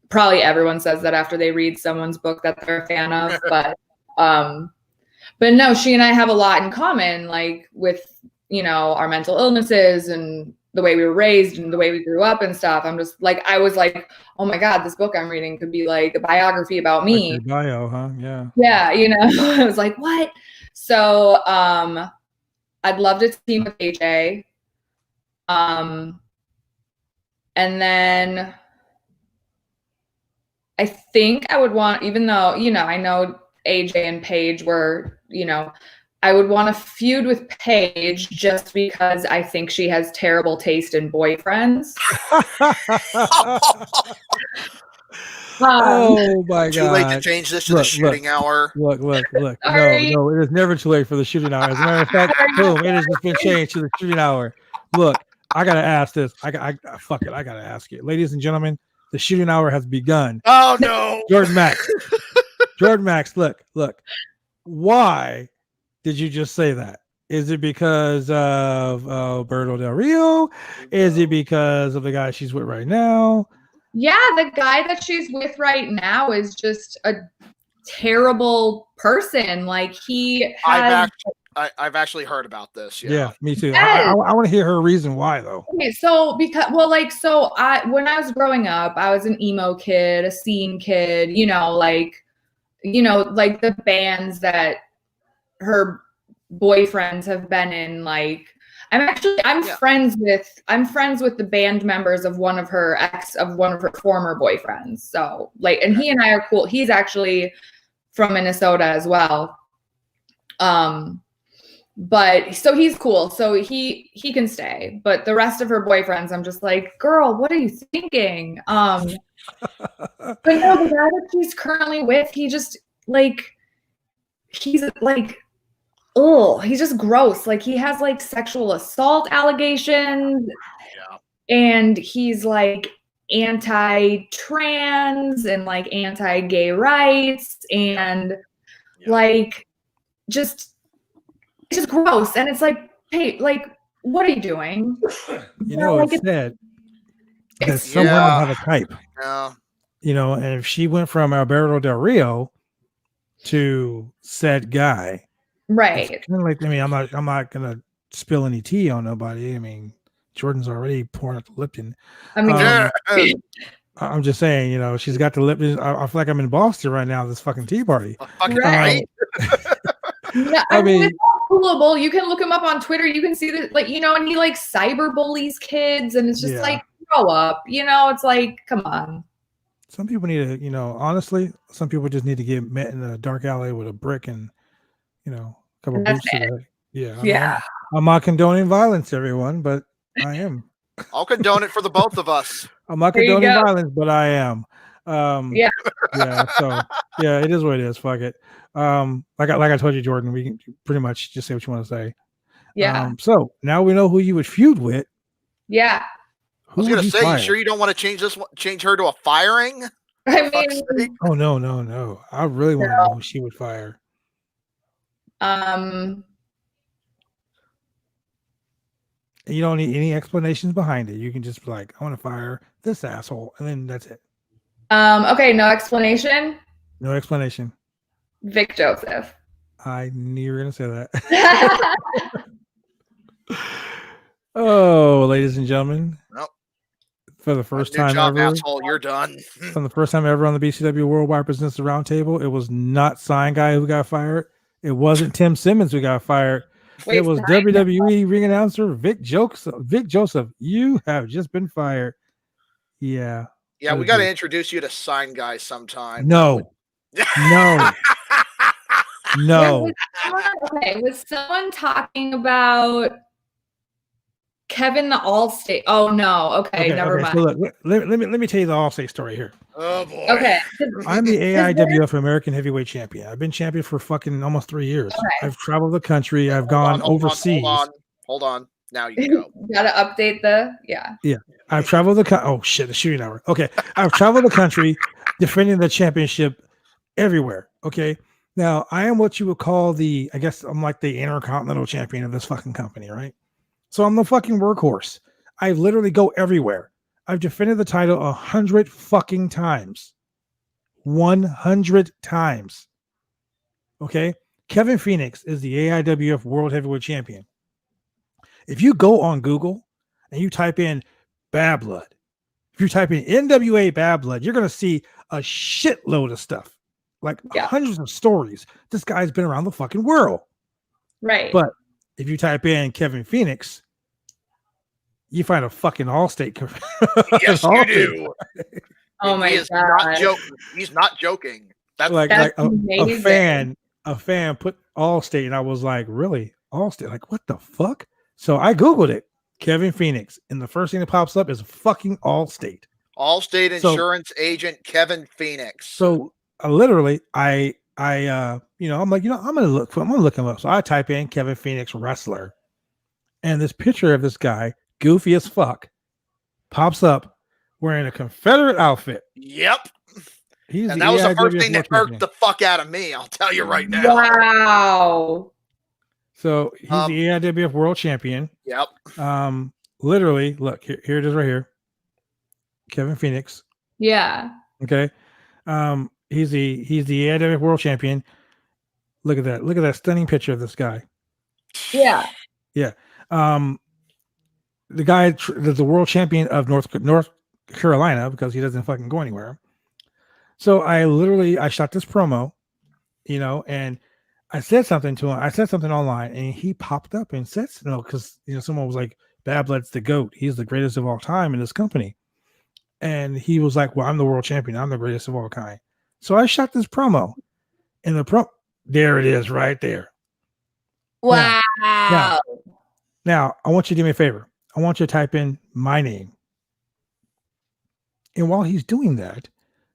probably everyone says that after they read someone's book that they're a fan of, but no, she and I have a lot in common, like with, our mental illnesses and the way we were raised and the way we grew up and stuff. I'm just like, I was like, oh my God, this book I'm reading could be like a biography about me. Like your bio, huh? Yeah. Yeah. I was like, what? So, I'd love to team with AJ. And then I think I would want, even though, I know AJ and Paige were, I would want to feud with Paige just because I think she has terrible taste in boyfriends. Oh my God. Too late to change this to the shooting hour. Look. No, it is never too late for the shooting hour. As a matter of fact, boom, it has just been changed to the shooting hour. Look, I gotta ask this. I gotta ask it. Ladies and gentlemen, the shooting hour has begun. Oh no. Jordan Max, look. Why did you just say that? Is it because of Alberto Del Rio? Is it because of the guy she's with right now? Yeah, the guy that she's with right now is just a terrible person. Like, he has... I've actually heard about this. Yeah, me too. Yes. I want to hear her reason why, though. Okay, so when I was growing up, I was an emo kid, a scene kid, like the bands that her boyfriends have been in. Like, I'm friends with the band members of one of her former boyfriends. So like, and he and I are cool. He's actually from Minnesota as well. But so he's cool. So he can stay, but the rest of her boyfriends, I'm just like, girl, what are you thinking? But no, the guy that she's currently with, he's like, oh, he's just gross. Like, he has like sexual assault allegations, and he's like anti-trans and like anti-gay rights, and like just gross. And it's like, hey, like, what are you doing? It's sad that some women have a type. Yeah. And if she went from Alberto Del Rio to said guy, right? Kind of like, I'm not gonna spill any tea on nobody. I mean, Jordan's already pouring up the Lipton. I'm just saying, she's got the Lipton. I feel like I'm in Boston right now. This fucking tea party. Right. Yeah, I mean, it's all coolable. You can look him up on Twitter. You can see that, like, and he like cyber bullies kids, and it's just like, grow up. It's like, come on. Some people need to, honestly, some people just need to get met in a dark alley with a brick and, a couple of boots to the head. Yeah. I'm not condoning violence, everyone, but I am. I'll condone it for the both of us. I'm not condoning violence, but I am. Yeah. So it is what it is. Fuck it. Like I told you, Jordan, we can pretty much just say what you want to say. Yeah. So now we know who you would feud with. Yeah. I was gonna say, you sure you don't want to change her to a firing? I mean, oh no. I really want to know who she would fire. You don't need any explanations behind it. You can just be like, I want to fire this asshole, and then that's it. Okay, no explanation. No explanation. Vic Joseph. I knew you were gonna say that. Oh, ladies and gentlemen. Nope. For the first time job, ever, asshole, you're done. From the first time ever on the BCW Worldwide Presents the Roundtable, it was not Sign Guy who got fired. It wasn't Tim Simmons who got fired. Wait, it was WWE ring announcer Vic Joseph. Vic Joseph, you have just been fired. Yeah. Yeah, we got to introduce you to Sign Guy sometime. No. No. No. Was someone talking about Kevin the Allstate? Oh no. Okay, never mind. So look, let me tell you the Allstate story here. Oh boy. Okay. I'm the AIWF American Heavyweight Champion. I've been champion for fucking almost 3 years. Okay. I've traveled the country. I've gone overseas. Hold on. Now you can go. Gotta update Yeah. I've traveled the the shooting hour. Okay. I've traveled the country defending the championship everywhere. Okay. Now I am what you would call I guess I'm like the intercontinental champion of this fucking company, right? So I'm the fucking workhorse. I literally go everywhere. I've defended the title 100 fucking times. 100 times. Okay? Kevin Phoenix is the AIWF World Heavyweight Champion. If you go on Google and you type in Bad Blood, if you type in NWA Bad Blood, you're going to see a shitload of stuff. Like hundreds of stories. This guy's been around the fucking world. Right. But if you type in Kevin Phoenix, you find a fucking Allstate. Yes, you do. Oh my God. Not joking. He's not joking. That's a fan put Allstate, and I was like, really? Allstate? Like, what the fuck? So I Googled it. Kevin Phoenix. And the first thing that pops up is fucking Allstate. Allstate insurance agent Kevin Phoenix. So literally, I'm like, I'm gonna look him up. So I type in Kevin Phoenix wrestler, and this picture of this guy, goofy as fuck, pops up wearing a Confederate outfit. Yep. And that was the first thing that irked the fuck out of me. I'll tell you right now. Wow. So he's the AIWF World Champion. Yep. Literally, look here it is right here. Kevin Phoenix. Yeah. Okay. He's the AIWF World Champion. Look at that. Look at that stunning picture of this guy. Yeah. Yeah. The guy that's the world champion of North Carolina because he doesn't fucking go anywhere. So I shot this promo, and I said something to him. I said something online, and he popped up and said, because someone was like, Bad Blood's the GOAT. He's the greatest of all time in this company. And he was like, well, I'm the world champion. I'm the greatest of all kind. So I shot this promo, and there it is right there. Wow. Now, I want you to do me a favor. I want you to type in my name. And while he's doing that,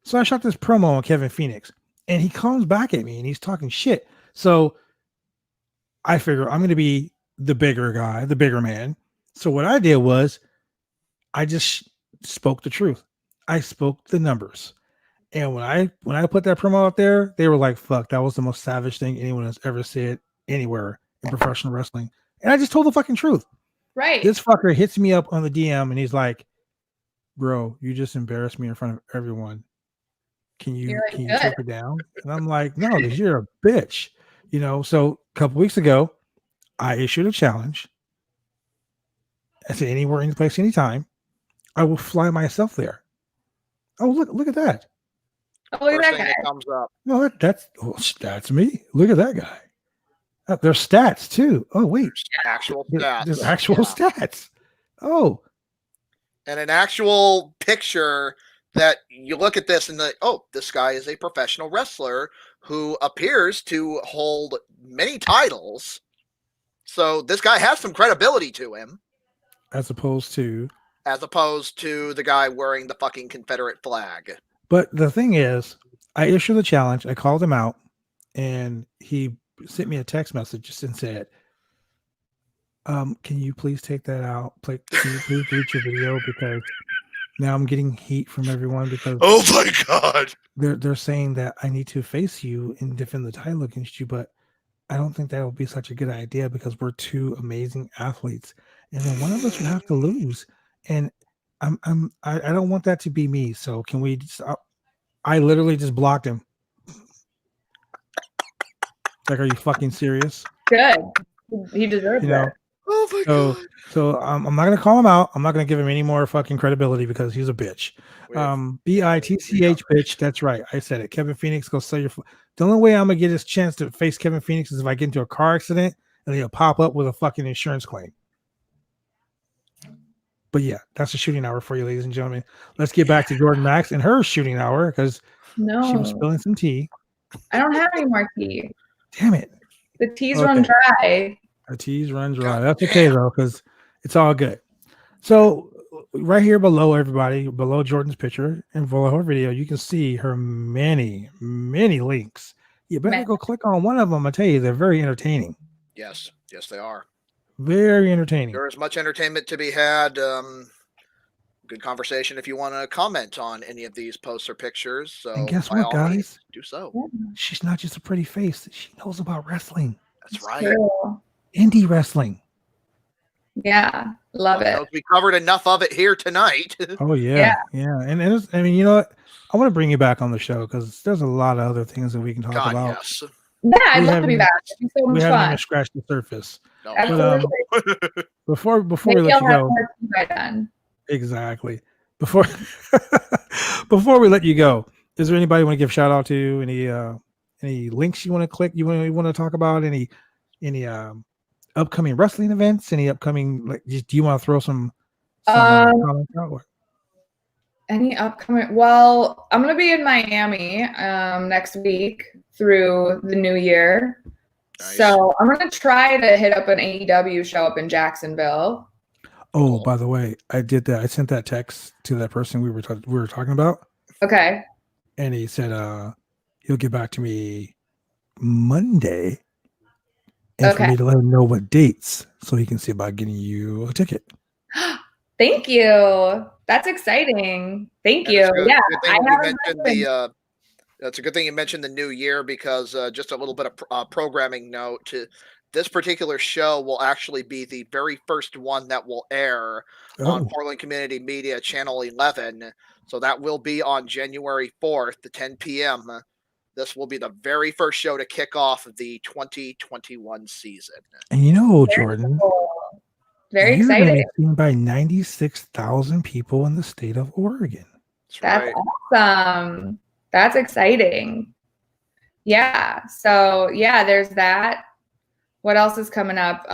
so I shot this promo on Kevin Phoenix, and he comes back at me and he's talking shit. So I figure I'm going to be the bigger guy, the bigger man. So what I did was I just spoke the truth. I spoke the numbers. And when I put that promo out there, they were like, fuck, that was the most savage thing anyone has ever said anywhere in professional wrestling. And I just told the fucking truth. Right. This fucker hits me up on the DM and he's like, bro, you just embarrassed me in front of everyone. Can you take it down? And I'm like, no, because you're a bitch. So a couple weeks ago, I issued a challenge. I said, anywhere, any place, anytime, I will fly myself there. Oh, look at that. Oh, look at that guy. Comes up. No, that's me. Look at that guy. There's stats too. Oh, wait. Actual stats. There's actual stats. Oh. And an actual picture that you look at this and this guy is a professional wrestler who appears to hold many titles. So this guy has some credibility to him. As opposed to the guy wearing the fucking Confederate flag. But the thing is, I issued the challenge. I called him out, and he sent me a text message and said, can you please take that out? Can you please delete your video, because now I'm getting heat from everyone because oh my God, they're saying that I need to face you and defend the title against you, but I don't think that would be such a good idea because we're two amazing athletes and then one of us would have to lose. And I don't want that to be me. So can we? I literally just blocked him. Like, are you fucking serious? Good. He deserves it. Oh my god. So I'm not gonna call him out. I'm not gonna give him any more fucking credibility because he's a bitch. BITCH bitch. That's right. I said it. Kevin Phoenix, go sell your. The only way I'm gonna get his chance to face Kevin Phoenix is if I get into a car accident and he'll pop up with a fucking insurance claim. But yeah, that's a shooting hour for you, ladies and gentlemen. Let's get back to Jordan Max and her shooting hour because she was spilling some tea. I don't have any more tea. Damn it. The teas run dry. The teas run dry. That's okay though, because it's all good. So right here below everybody, below Jordan's picture and below her video, you can see her many, many links. You better go click on one of them. I tell you, they're very entertaining. Yes, they are. Very entertaining. There is much entertainment to be had. Good conversation if you want to comment on any of these posts or pictures. So, and guess what, guys? Do so. She's not just a pretty face. She knows about wrestling. That's right. True. Indie wrestling. Yeah, love it. We covered enough of it here tonight. Oh yeah. And it was, I mean, you know what? I want to bring you back on the show because there's a lot of other things that we can talk about. Yes. Yeah, I'd love to be back. It'd be so much we fun. haven't even scratched the surface. No. Absolutely. But, before we let you go, exactly. Before we let you go, is there anybody you want to give shout out to? Any links you want to click? You want to talk about any upcoming wrestling events? Any upcoming do you want to throw some comments out? Any upcoming? Well, I'm gonna be in Miami next week through the new year. Nice. So I'm gonna try to hit up an AEW show up in Jacksonville. Oh, by the way, I did that. I sent that text to that person we were talking about. Okay. And he said he'll get back to me Monday. And for me to let him know what dates so he can see about getting you a ticket. Thank you. That's exciting. Thank you. Yeah. That's a good thing you mentioned the new year because just a little bit of programming note. This particular show will actually be the very first one that will air on Portland Community Media Channel 11. So that will be on January 4th at 10 p.m. This will be the very first show to kick off the 2021 season. And you know, Jordan, very exciting. You're going to be seen by 96,000 people in the state of Oregon. That's awesome. That's exciting. Yeah. So yeah, there's that. What else is coming up?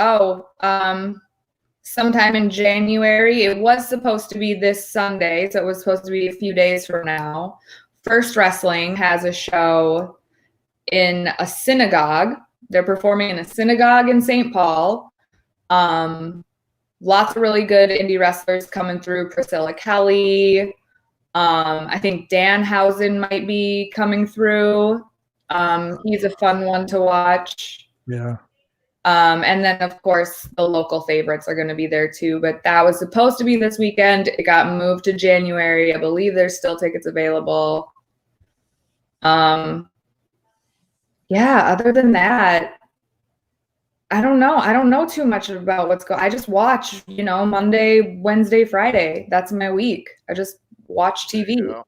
Sometime in January. It was supposed to be this Sunday, so it was supposed to be a few days from now. First Wrestling has a show in a synagogue. They're performing in a synagogue in St. Paul. Lots of really good indie wrestlers coming through. Priscilla Kelly. I think Danhausen might be coming through. He's a fun one to watch. Yeah. And then, of course, the local favorites are going to be there too. But that was supposed to be this weekend. It got moved to January. I believe there's still tickets available. Yeah, other than that, I don't know. I don't know too much about what's going on. I just watch, Monday, Wednesday, Friday. That's my week. I just watch TV,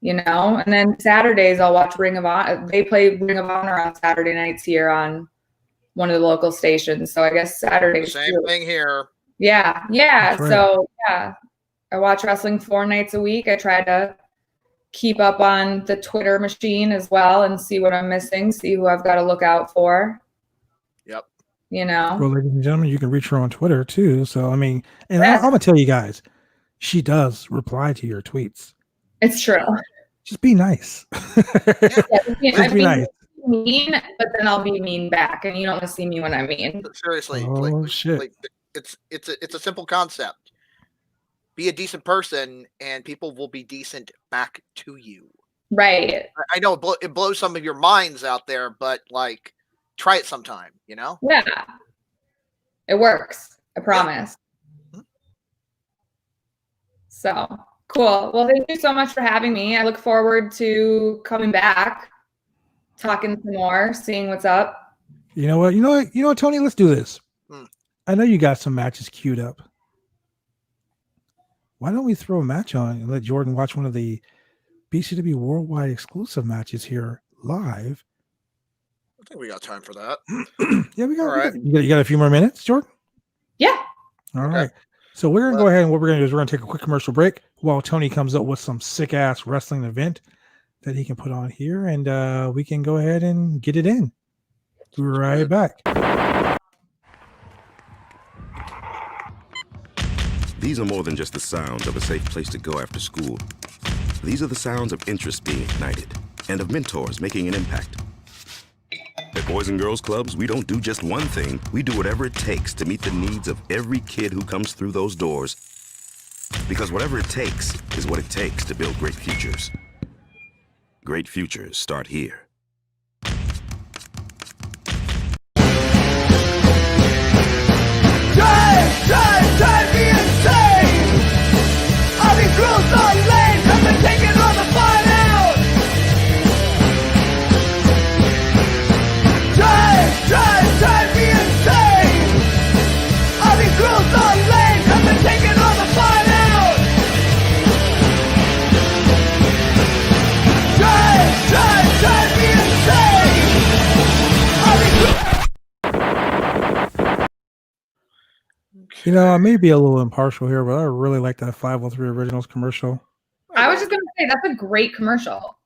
and then Saturdays I'll watch Ring of Honor. They play Ring of Honor on Saturday nights here on one of the local stations. So I guess Saturdays. Same thing here. Yeah. Right. So yeah, I watch wrestling 4 nights a week. I try to keep up on the Twitter machine as well and see what I'm missing, see who I've got to look out for. Yep. Well, ladies and gentlemen, you can reach her on Twitter too. So, I mean, and I'm going to tell you guys, she does reply to your tweets. It's true. Just be nice. Just be nice. Mean, but then I'll be mean back, and you don't want to see me when I'm mean. Seriously. Shit. It's a simple concept. Be a decent person, and people will be decent back to you. Right. I know it blows some of your minds out there, but try it sometime. Yeah. It works. I promise. Yeah. So cool. Well, thank you so much for having me. I look forward to coming back, talking some more, seeing what's up. You know what, Tony? Let's do this. I know you got some matches queued up. Why don't we throw a match on and let Jordan watch one of the BCW Worldwide exclusive matches here live? I think we got time for that. Yeah, we got. All right. You got a few more minutes, Jordan? Yeah. All right. So we're going to go ahead and what we're going to do is we're going to take a quick commercial break while Tony comes up with some sick ass wrestling event that he can put on here, and we can go ahead and get it in. We'll be right back. These are more than just the sounds of a safe place to go after school. These are the sounds of interest being ignited and of mentors making an impact. At Boys and Girls Clubs, we don't do just one thing. We do whatever it takes to meet the needs of every kid who comes through those doors. Because whatever it takes is what it takes to build great futures. Great futures start here. Drive me insane! All these rules are lame, I've been taking all the fun out! Drive me insane! All these rules are lame, I've been taking all the fun out! Drive me insane! All these You know, I may be a little impartial here, but I really like that 503 Originals commercial. I was just going to say, that's a great commercial.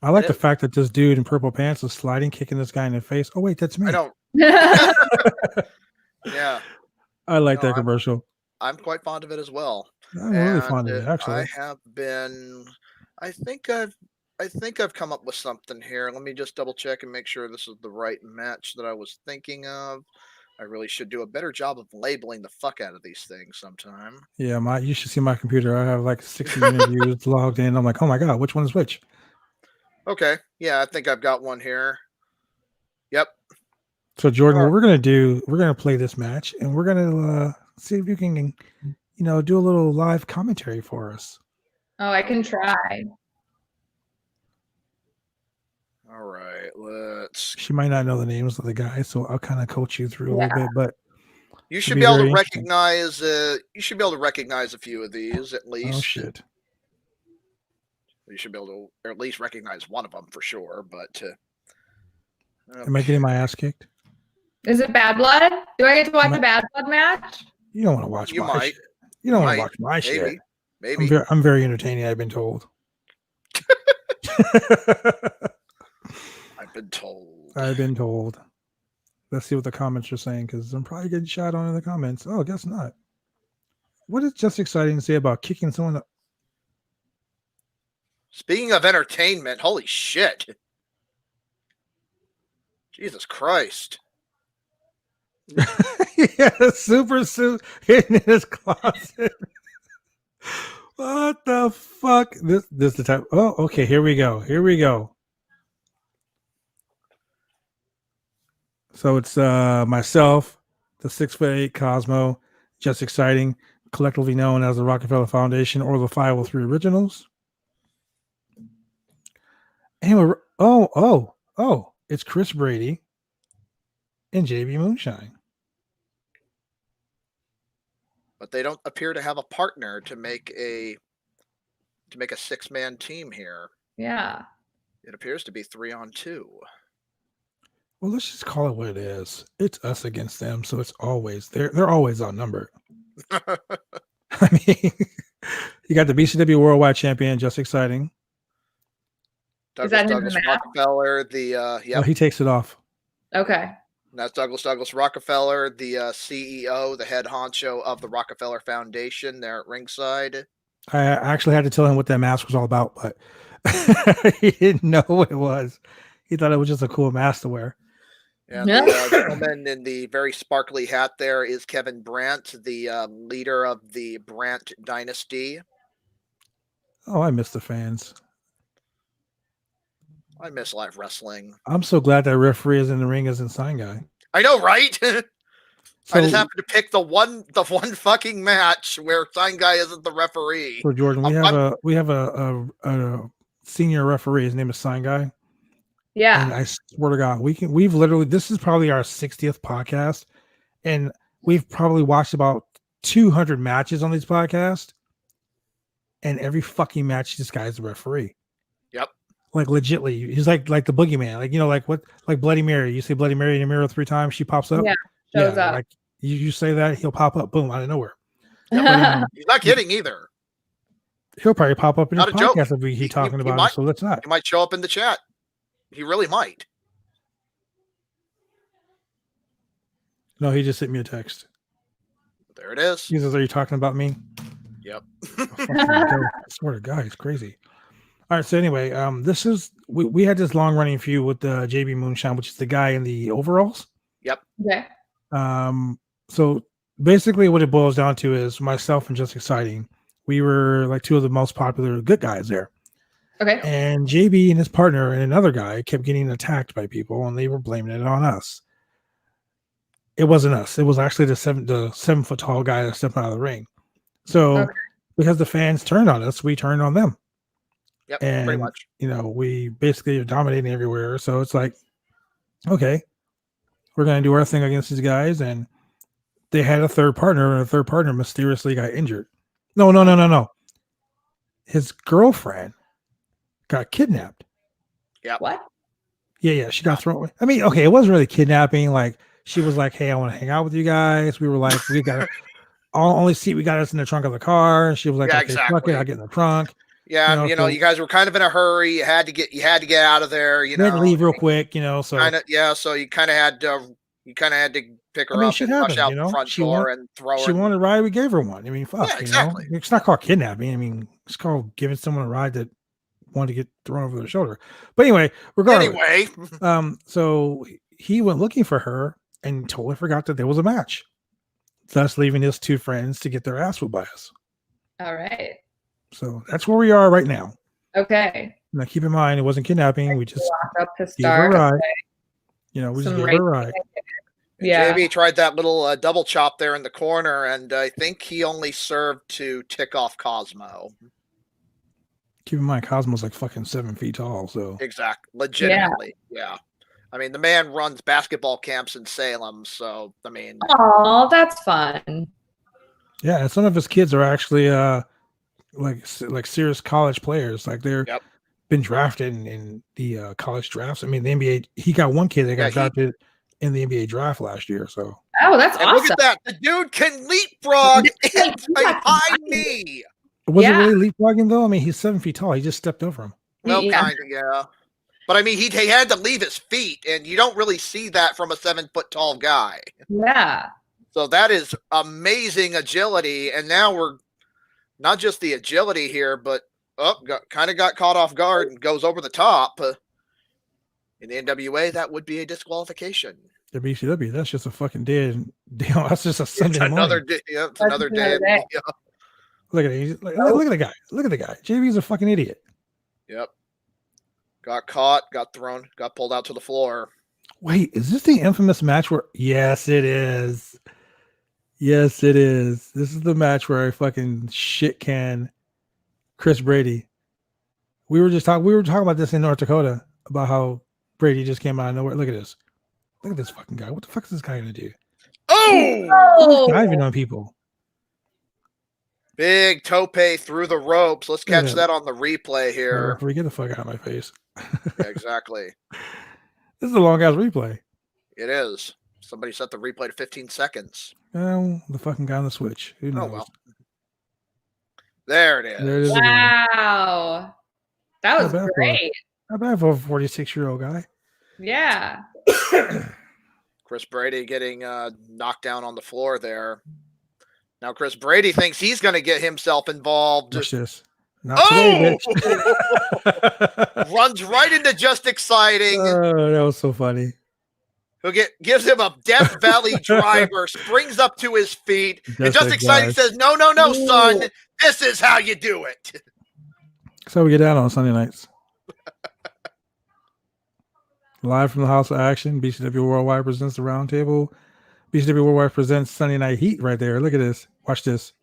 I like the fact that this dude in purple pants is sliding, kicking this guy in the face. Oh, wait, that's me. I don't. Yeah. I like that commercial. I'm quite fond of it as well. I'm really fond of it, actually. I have been. I think I've come up with something here. Let me just double check and make sure this is the right match that I was thinking of. I really should do a better job of labeling the fuck out of these things sometime. Yeah, you should see my computer. I have like 60 interviews logged in. I'm like, oh my God, which one is which? Okay. Yeah, I think I've got one here. Yep. So Jordan, what we're going to do, we're going to play this match and we're going to see if you can, do a little live commentary for us. Oh, I can try. All right, let's. She might not know the names of the guys, so I'll kind of coach you through a little bit, but you should be able to recognize. You should be able to recognize a few of these at least. Oh shit! You should be able to, or at least recognize one of them for sure. But am I getting my ass kicked? Is it Bad Blood? Do I get to watch a Bad Blood match? You don't want to watch. You my might. Shit. You don't want to watch my shit. Maybe. I'm very entertaining. I've been told. I've been told. Let's see what the comments are saying because I'm probably getting shot on in the comments. Oh, guess not. What is just exciting to say about kicking someone up? Speaking of entertainment, holy shit. Jesus Christ. Yeah, super suit hidden in his closet. What the fuck? This the type. Oh, okay. Here we go. So it's myself, the 6'8" Cosmo, just exciting, collectively known as the Rockefeller Foundation or the 503 Originals. Anyway, it's Chris Brady and JB Moonshine. But they don't appear to have a partner to make a 6-man team here. Yeah. It appears to be 3-on-2. Well, let's just call it what it is. It's us against them, so it's always they're always outnumbered. I mean, you got the BCW Worldwide Champion, just exciting. Douglas Rockefeller, Oh, he takes it off. Okay. And that's Douglas Rockefeller, the CEO, the head honcho of the Rockefeller Foundation there at ringside. I actually had to tell him what that mask was all about, but he didn't know what it was. He thought it was just a cool mask to wear. And the gentleman in the very sparkly hat there is Kevin Brandt, the leader of the Brandt dynasty. Oh, I miss the fans. I miss live wrestling. I'm so glad that referee is in the ring as a sign guy. I know, right? I just happened to pick the one fucking match where sign guy isn't the referee. So Jordan, we have a senior referee. His name is Sign Guy. Yeah. And I swear to God, we've literally, this is probably our 60th podcast. And we've probably watched about 200 matches on this podcast, and every fucking match, this guy's the referee. Yep. Like legitly, he's like the boogeyman. Like, you know, like what, like Bloody Mary. You say Bloody Mary in the mirror 3 times, she pops up. Yeah, shows up. Like you say that, he'll pop up, boom, out of nowhere. Yep. He's not kidding either. He'll probably pop up in his Not a joke. podcast if he's talking about might, it. So let's not. He might show up in the chat. He really might. No, he just sent me a text. There it is. He says, "Are you talking about me?" Yep. I swear to God, he's crazy. All right. So anyway, this is we had this long running feud with JB Moonshine, which is the guy in the overalls. Yep. Okay. So basically, what it boils down to is myself and Just Exciting. We were like 2 of the most popular good guys there. Okay. And JB and his partner and another guy kept getting attacked by people, and they were blaming it on us. It wasn't us. It was actually the 7 foot tall guy that stepped out of the ring. So because the fans turned on us, we turned on them. Yep. And, pretty much. you know, we basically are dominating everywhere. So it's like, okay, we're going to do our thing against these guys. And they had a third partner, and a third partner mysteriously got injured. No. His girlfriend got kidnapped. Yeah. What? Yeah. She got thrown away. I mean, okay, it wasn't really kidnapping. Like, she was like, "Hey, I want to hang out with you guys." We were like, "We got only seat we got us in the trunk of the car." And she was like, Yeah, "Okay, exactly. fuck it, I'll get in the trunk." Yeah, so you guys were kind of in a hurry. You had to get out of there. You had to leave real quick, you know. So so you kind of had to pick her up shit and rush happened, out you know? the front She door want- and throw her. she wanted a ride. We gave her one. I mean, fuck, Yeah, exactly. You know, it's not called kidnapping. I mean, it's called giving someone a ride that wanted to get thrown over their shoulder. But anyway, regardless. So he went looking for her and totally forgot that there was a match, thus leaving his 2 friends to get their ass whooped by us. All right. So that's where we are right now. Okay. Now, keep in mind, it wasn't kidnapping. We just Lock up his gave her a star. ride. You know, we just Some gave her a ride. Yeah. JB tried that little double chop there in the corner, and I think he only served to tick off Cosmo. Keep in mind, Cosmo's like fucking 7 feet tall. So Exactly. Legitimately. Yeah. I mean, the man runs basketball camps in Salem, so I mean. Oh, that's fun. yeah, and some of his kids are actually like serious college players. Like they're been drafted in the college drafts. I mean, the NBA. He got one kid that got drafted in the NBA draft last year. So that's awesome. Look at that! The dude can leapfrog behind me. Was it really leapfrogging though? I mean, he's 7 feet tall. He just stepped over him. Well, kind of, yeah. But I mean, he had to leave his feet, and you don't really see that from a 7 foot tall guy. Yeah. So that is amazing agility, and now we're not just the agility here, but got caught off guard and goes over the top. In the NWA, that would be a disqualification. The BCW, that's just a fucking dead. That's just a Sunday morning. Another day. Yeah, it's another day. Yeah. Look at it. Look at the guy. Look at the guy. JB's a fucking idiot. Yep. Got caught, got thrown, got pulled out to the floor. Wait, is this the infamous match where? Yes, it is. Yes, it is. This is the match where I fucking shit can Chris Brady. We were talking about this in North Dakota about how Brady just came out of nowhere. Look at this. Look at this fucking guy. What the fuck is this guy gonna do? Oh! He's diving on people. Big tope through the ropes. Let's catch that on the replay here. Get the fuck out of my face. Yeah, exactly. This is a long ass replay. It is. Somebody set the replay to 15 seconds. The fucking guy on the switch. Who knows? Oh, well. There it is. There it is. Wow. That was great. Not bad for a 46-year-old guy. Yeah. Chris Brady getting knocked down on the floor there. Now Chris Brady thinks he's going to get himself involved. Watch this. Not today, bitch. Runs right into Just Exciting. Oh, that was so funny. Who gives him a Death Valley driver, springs up to his feet, and Just Exciting says, no, son. This is how you do it. That's how we get down on Sunday nights. Live from the House of Action, BCW Worldwide presents the Roundtable. BCW Worldwide presents Sunday Night Heat right there. Look at this. Watch this.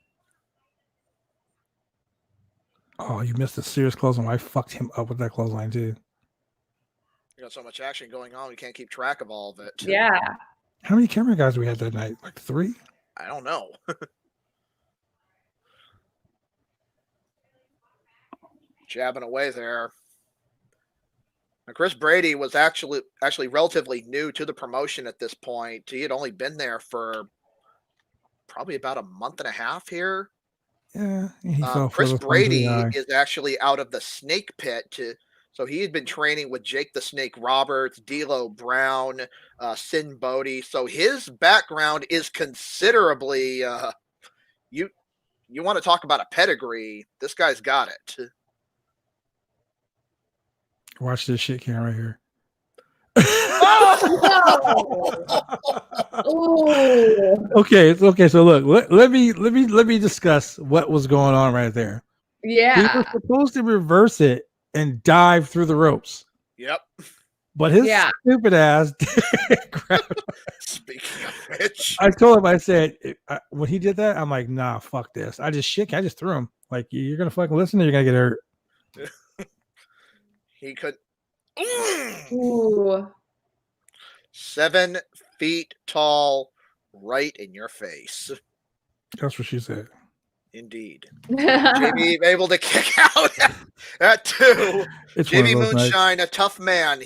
Oh, you missed a serious clothesline. I fucked him up with that clothesline too. You got so much action going on, we can't keep track of all of it. Yeah. How many camera guys we had that night? Like 3? I don't know. Jabbing away there. Now, Chris Brady was actually relatively new to the promotion at this point. He had only been there for probably about a month and a half here. Yeah, he fell Chris further from the Brady eye. is actually out of the Snake Pit. So he had been training with Jake the Snake Roberts, D'Lo Brown, Sin Bodie. So his background is considerably. You want to talk about a pedigree? This guy's got it. Watch this shit cam right here. Okay. So look, let me discuss what was going on right there. Yeah. He was supposed to reverse it and dive through the ropes. Yep. But his stupid ass grabbed. Speaking of which, I told him, I said, when he did that, I'm like, nah, fuck this. I just threw him. Like, you're gonna fucking listen or you're gonna get hurt. He could. Ooh. 7 feet tall, right in your face. That's what she said. Indeed. JB able to kick out at 2. JB Moonshine, a tough man.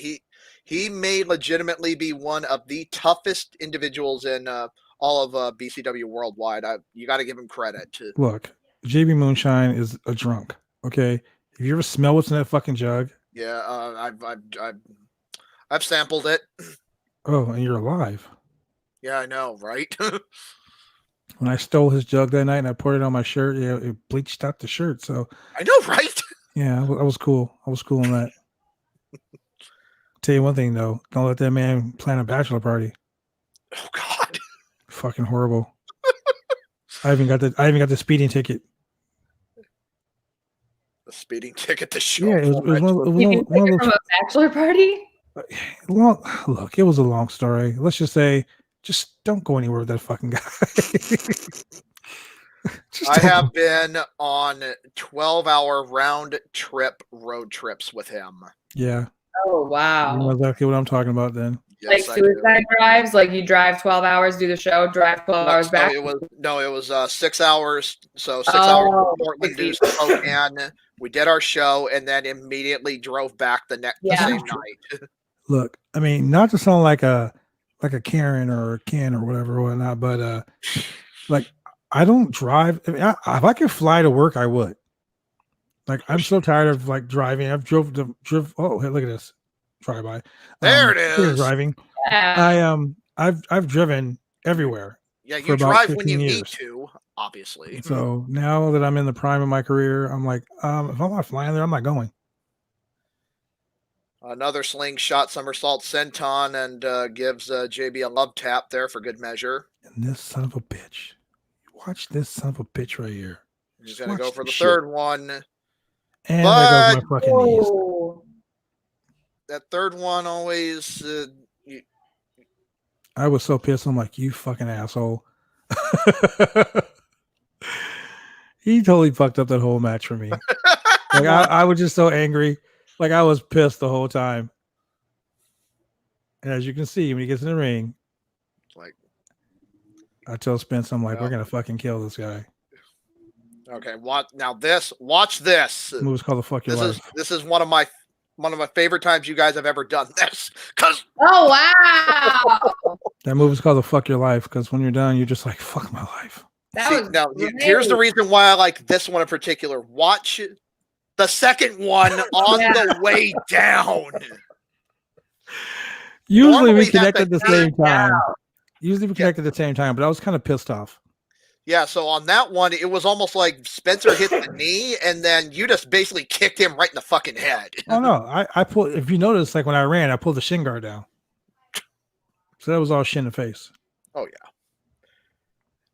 He may legitimately be one of the toughest individuals in all of BCW worldwide. You got to give him credit. Look, JB Moonshine is a drunk. Okay, have you ever smelled what's in that fucking jug? Yeah, I've sampled it. Oh, and you're alive. Yeah, I know, right? When I stole his jug that night and I poured it on my shirt, yeah, it bleached out the shirt. So I know, right? Yeah, I was cool. I was cool on that. Tell you one thing though, don't let that man plan a bachelor party. Oh God. Fucking horrible. I even got the speeding ticket. The speeding ticket to show. Yeah, it was one of You those from a bachelor party? Look, it was a long story. Let's just say, just don't go anywhere with that fucking guy. I have been on 12-hour round trip road trips with him. Yeah. Oh wow. You know exactly what I'm talking about then. Yes, like suicide drives, like you drive 12 hours, do the show, drive 12 hours back. It was 6 hours. So 6 hours from Portland to Spokane. We did our show and then immediately drove back the same night. Look, I mean, not to sound like a Karen or a Ken or whatever or whatnot, but like I don't drive. I mean, if I could fly to work, I would. Like I'm so tired of like driving. I've drove. Oh, hey, look at this. Try by. There it is. Driving. Yeah. I've driven everywhere. Yeah, you drive when you need to, obviously. So now that I'm in the prime of my career, I'm like, if I'm not flying there, I'm not going. Another slingshot somersault senton and gives JB a love tap there for good measure. And this son of a bitch. Watch this son of a bitch right here. He's going to go for the third one. And there goes my fucking knees. That third one always... I was so pissed. I'm like, you fucking asshole. He totally fucked up that whole match for me. Like I was just so angry. Like I was pissed the whole time. And as you can see, when he gets in the ring, like I tell Spence, I'm like, we're gonna fucking kill this guy. Okay, watch this. This move is called the fuck your life. This is one of my favorite times you guys have ever done this. Oh wow. That move is called the fuck your life, because when you're done, you're just like, fuck my life. Here's the reason why I like this one in particular. Watch the second one on the way down. Usually we connect at the same time. But I was kind of pissed off. Yeah, so on that one, it was almost like Spencer hit the knee, and then you just basically kicked him right in the fucking head. Oh no, I pulled. If you notice, like when I ran, I pulled the shin guard down, so that was all shin to face. Oh yeah.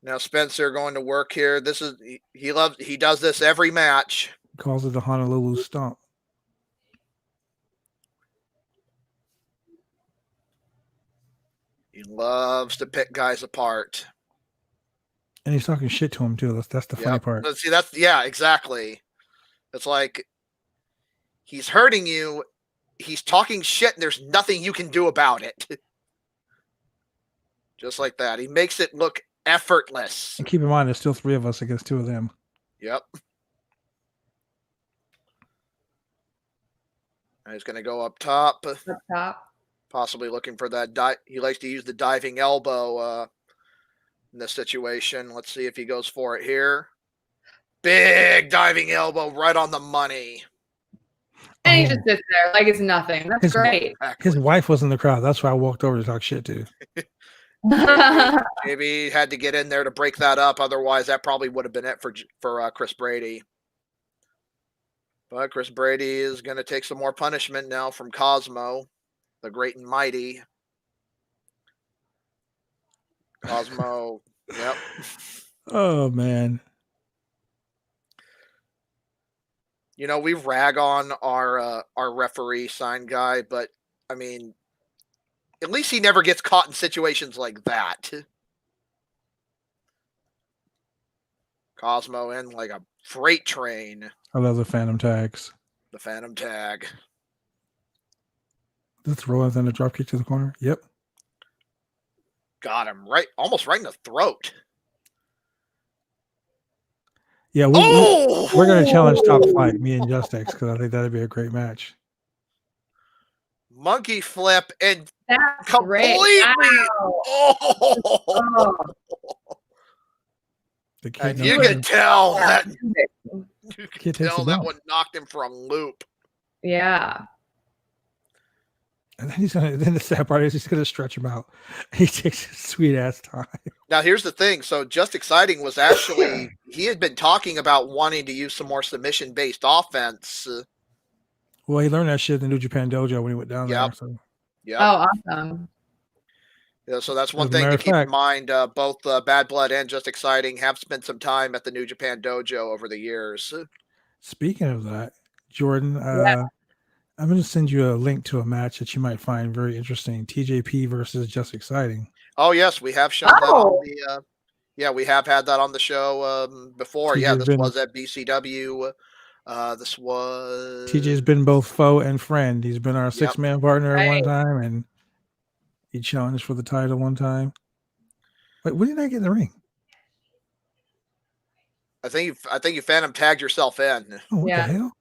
Now Spencer going to work here. This is he does this every match. He calls it the Honolulu Stomp. He loves to pick guys apart. And he's talking shit to him too. That's the funny part. See, exactly. It's like he's hurting you. He's talking shit, and there's nothing you can do about it. Just like that. He makes it look effortless. And keep in mind, there's still 3 of us against 2 of them. Yep. And he's going to go up top. Up top. Possibly looking for that. He likes to use the diving elbow in this situation. Let's see if he goes for it here. Big diving elbow right on the money. And he just sits there like it's nothing. That's great. His wife was in the crowd. That's why I walked over to talk shit to. Maybe he had to get in there to break that up. Otherwise, that probably would have been it for Chris Brady. But Chris Brady is going to take some more punishment now from Cosmo, the great and mighty. Cosmo, yep. Oh, man. You know, we rag on our referee sign guy, but, I mean, at least he never gets caught in situations like that. Cosmo in like a freight train. I love the Phantom tags. The Phantom tag. The throw and then the drop kick to the corner. Yep. Got him right, almost right in the throat. Yeah, we're going to challenge Top Flight, me and Justex, because I think that'd be a great match. Monkey flip and That's completely. great. Wow. Oh. The kid And you can tell that. You can Kid takes tell it that down. one knocked him for a loop. Yeah. And then the sad part is he's gonna stretch him out. He takes his sweet ass time. Now here's the thing. So Just Exciting was actually he had been talking about wanting to use some more submission based offense. Well, he learned that shit at the New Japan Dojo when he went down there. Yep. So. Yeah. Oh, awesome. Yeah, so that's one As a thing matter to of keep in fact- mind. Both Bad Blood and Just Exciting have spent some time at the New Japan Dojo over the years. Speaking of that, Jordan, Yeah. I'm going to send you a link to a match that you might find very interesting. TJP versus Just Exciting. Oh yes, we have shown that on the. Yeah, we have had that on the show before. TJ's Yeah, this been- was at BCW. This was TJ's been both foe and friend. He's been our 6-man partner at one Right. time, and he challenged for the title one time. Wait, when did I get in the ring? I think you Phantom tagged yourself in. Oh, what Yeah. the hell?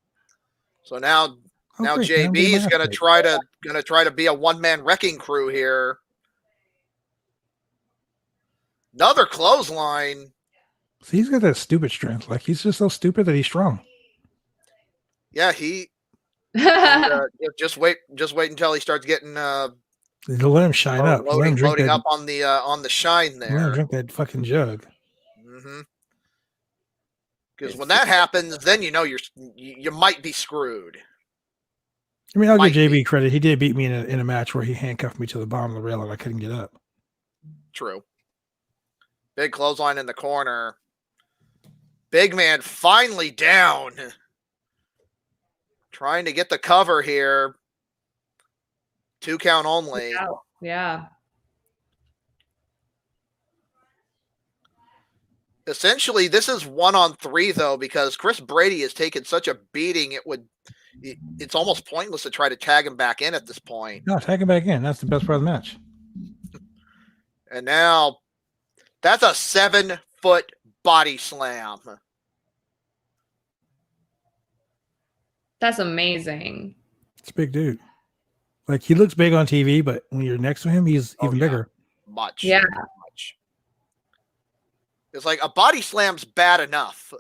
So now Oh, now great, man, I'm JB getting is my gonna ass try to be a one-man wrecking crew here. Another clothesline. See, he's got that stupid strength. Like, he's just so stupid that he's strong. Yeah, he just wait until he starts getting They'll let him shine up. Let him drink loading that, up on the shine let him there. drink that fucking jug. Because when that happens, then you know you might be screwed. I mean, I'll Might give be. JB credit. He did beat me in a match where he handcuffed me to the bottom of the rail and I couldn't get up. True. Big clothesline in the corner. Big man finally down. Trying to get the cover here. 2 count only. Yeah. Essentially, this is 1-on-3 though, because Chris Brady has taken such a beating. It's almost pointless to try to tag him back in at this point. No, tag him back in. That's the best part of the match. And now that's a 7-foot body slam. That's amazing. It's a big dude. Like, he looks big on TV, but when you're next to him, he's even bigger. Much. Yeah. Much. It's like a body slam's bad enough.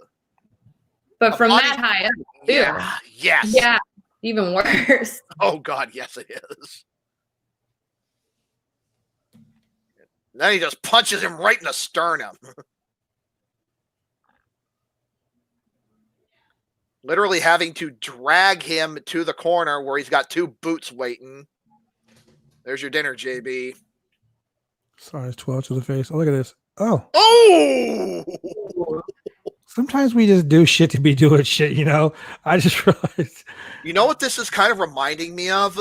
But from body- that high up, too. Yeah. Yes. Yeah. Even worse. Oh God, yes it is. Then he just punches him right in the sternum. Literally having to drag him to the corner where he's got 2 boots waiting. There's your dinner, JB. Sorry, it's 12 to the face. Oh, look at this. Oh, Oh! sometimes we just do shit to be doing shit, you know? I just realized. You know what this is kind of reminding me of?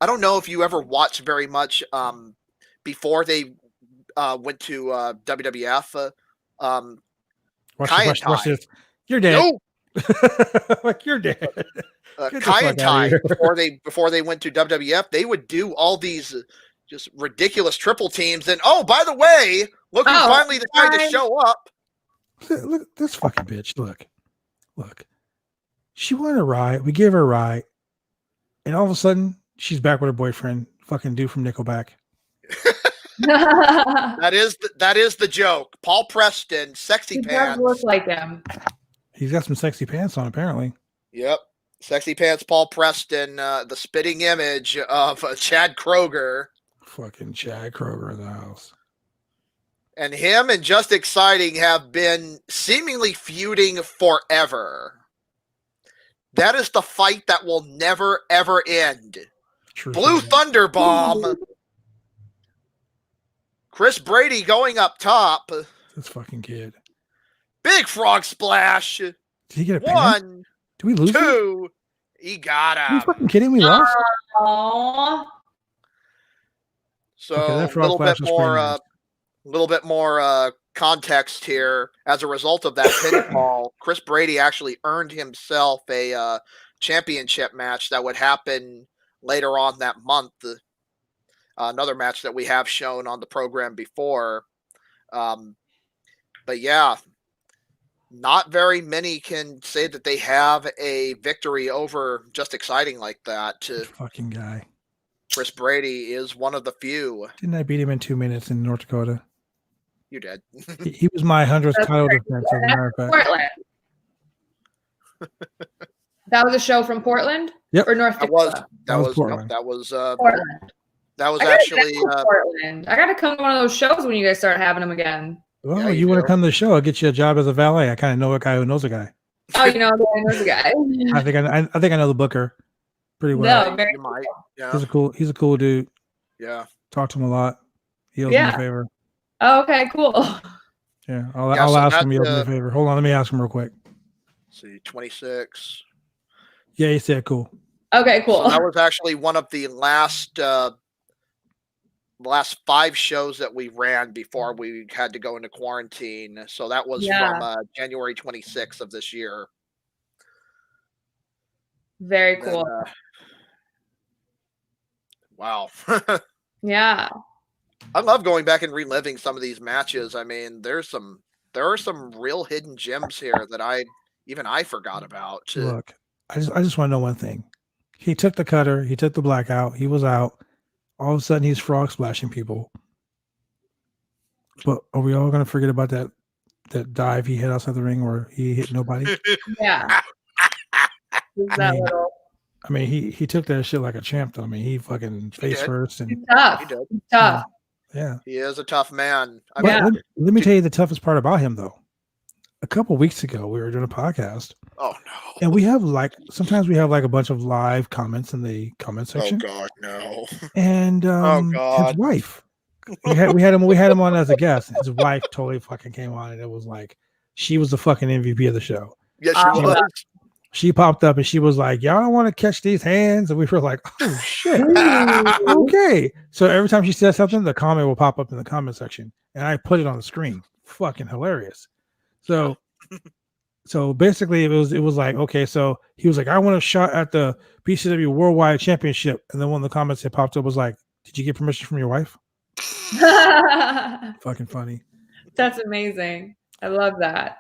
I don't know if you ever watched very much before they went to WWF. Watch this. You're dead. No, Like, you're dead. Get the Kai fuck and outta Tai here. before they went to WWF, they would do all these just ridiculous triple teams. And oh, by the way, look who finally decided to show up. Look at this fucking bitch. Look. She wanted a ride. We gave her a ride. And all of a sudden, she's back with her boyfriend, fucking dude from Nickelback. That is the joke. Paul Preston, sexy pants. He does look like him. He's got some sexy pants on, apparently. Yep. Sexy pants Paul Preston, the spitting image of Chad Kroger. Fucking Chad Kroger in the house. And him and Just Exciting have been seemingly feuding forever. That is the fight that will never, ever end. True. Blue Thunder Bomb. Chris Brady going up top. This fucking kid. Big Frog Splash. Did he get a pin? 1, Did we lose 2. He got him. Are you fucking kidding me? Lost? So a little bit more context here. As a result of that pinfall, Chris Brady actually earned himself a championship match that would happen later on that month. Another match that we have shown on the program before. But yeah, not very many can say that they have a victory over Just Exciting like that. Fucking guy. Chris Brady is one of the few. Didn't I beat him in 2 minutes in North Dakota? You did. He was my 100th title defense, as a matter of fact. Portland. That was a show from Portland? Yep. Or North Dakota? That was Portland. Portland. That was actually Portland. I got to come to one of those shows when you guys start having them again. Well, yeah, you want to come to the show? I'll get you a job as a valet. I kind of know a guy who knows a guy. Oh, you know the guy who knows a guy. I think I know the booker pretty well. No, very you might. Yeah. He's a cool dude. Yeah. Talk to him a lot. He owes me a favor. Oh, okay, cool. Yeah, I'll ask him. He owes me a favor. Hold on, let me ask him real quick. See, 26. Yeah, he said cool. Okay, cool. So that was actually one of the last 5 shows that we ran before we had to go into quarantine. So that was from January 26th of this year. Very cool. Wow. Yeah. I love going back and reliving some of these matches. I mean, there are some real hidden gems here that I forgot about. Look, I just want to know one thing. He took the cutter, he took the blackout, he was out. All of a sudden he's frog splashing people. But are we all gonna forget about that dive he hit outside the ring where he hit nobody? Yeah. I mean, he took that shit like a champ though. I mean, he fucking face first and he's tough. He did. Tough. Yeah. He is a tough man. Let me tell you the toughest part about him though. A couple weeks ago, we were doing a podcast. Oh no! And we have sometimes we have a bunch of live comments in the comment section. Oh God, no! And his wife, we had him on as a guest. His wife totally fucking came on, and it was like she was the fucking MVP of the show. Yes, she was. She popped up and she was like, "Y'all don't want to catch these hands," and we were like, "Oh shit, okay." So every time she says something, the comment will pop up in the comment section, and I put it on the screen. Fucking hilarious. So basically, it was like, okay, so he was like, "I want a shot at the BCW Worldwide Championship," and then one of the comments that popped up was like, "Did you get permission from your wife?" Fucking funny. That's amazing. I love that.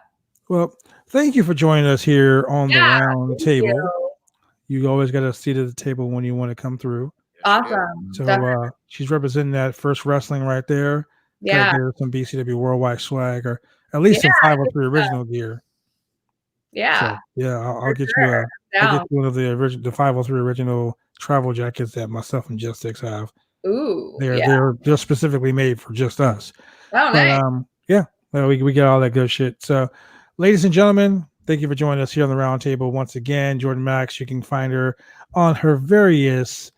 Well, thank you for joining us here on the round table. You always got a seat at the table when you want to come through. Awesome. So she's representing that First Wrestling right there. Yeah. There's some BCW Worldwide swag, or at least some 503 original gear. Yeah. So, I'll get you one of the 503 original travel jackets that myself and Just Six have. Ooh. They're just specifically made for just us. Oh, nice. We get all that good shit. So, ladies and gentlemen, thank you for joining us here on the round table once again. Jordan Max, you can find her on her various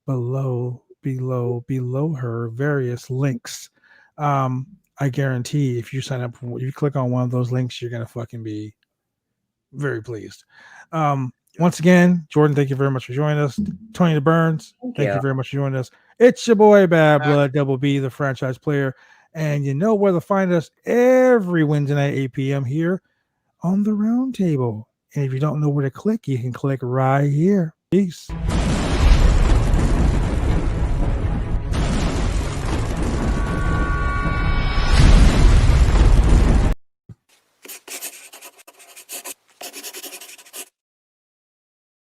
below her various links. I guarantee if you sign up, if you click on one of those links, you're gonna fucking be very pleased. Once again, Jordan, thank you very much for joining us. Tony the Burns, thank you very much for joining us. It's your boy Bad Blood Double B, the franchise player. And you know where to find us every Wednesday night, 8 p.m. here on the round table. And if you don't know where to click, you can click right here. Peace.